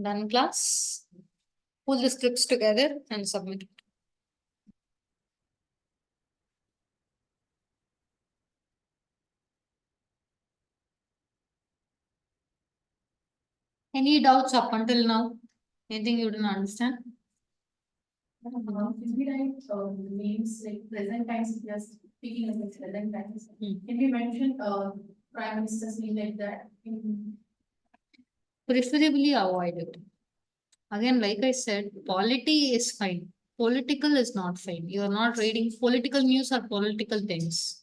Done, class. Pull the scripts together and submit it. Any doubts up until now? Anything you didn't understand? Can we write names like present times if we are speaking about present times? Hmm. Can we mention prime minister's name like that? Preferably avoid it. Again, like I said, polity is fine. Political is not fine. You are not reading political news or political things.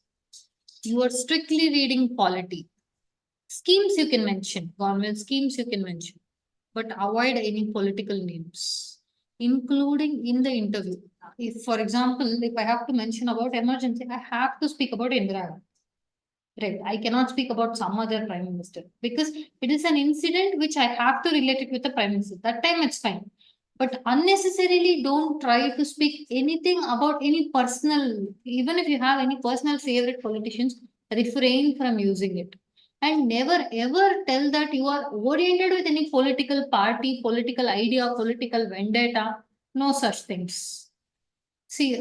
You are strictly reading polity. Schemes you can mention, government schemes you can mention, but avoid any political names, including in the interview. If, for example, if I have to mention about emergency, I have to speak about Indira Gandhi. Right. I cannot speak about some other prime minister because it is an incident which I have to relate it with the prime minister. That time it's fine. But unnecessarily don't try to speak anything about any personal, even if you have any personal favorite politicians, refrain from using it. And never ever tell that you are oriented with any political party, political idea, political vendetta. No such things. See,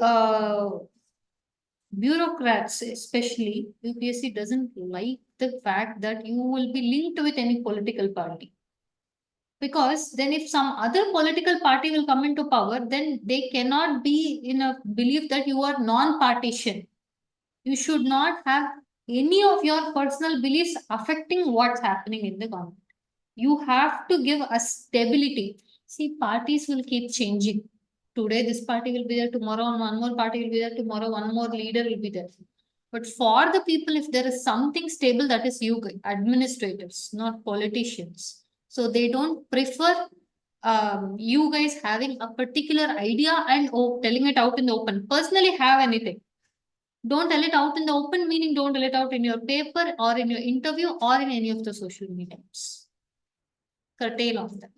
bureaucrats, especially UPSC, doesn't like the fact that you will be linked with any political party. Because then, if some other political party will come into power, then they cannot be in a belief that you are non-partisan. You should not have any of your personal beliefs affecting what's happening in the government. You have to give a stability. See, parties will keep changing. Today, this party will be there, tomorrow, one more party will be there, tomorrow, one more leader will be there. But for the people, if there is something stable, that is you, administrators, not politicians. So they don't prefer you guys having a particular idea and telling it out in the open. Personally, have anything. Don't tell it out in the open, meaning don't tell it out in your paper or in your interview or in any of the social mediums. Curtail of that.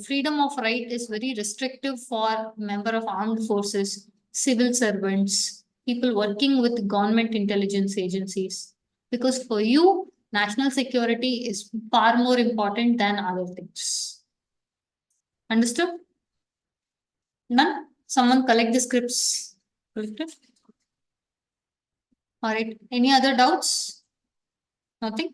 Freedom of right is very restrictive for member of armed forces, civil servants, people working with government intelligence agencies. Because for you, national security is far more important than other things. Understood? None? Someone collect the scripts. Collected? All right. Any other doubts? Nothing?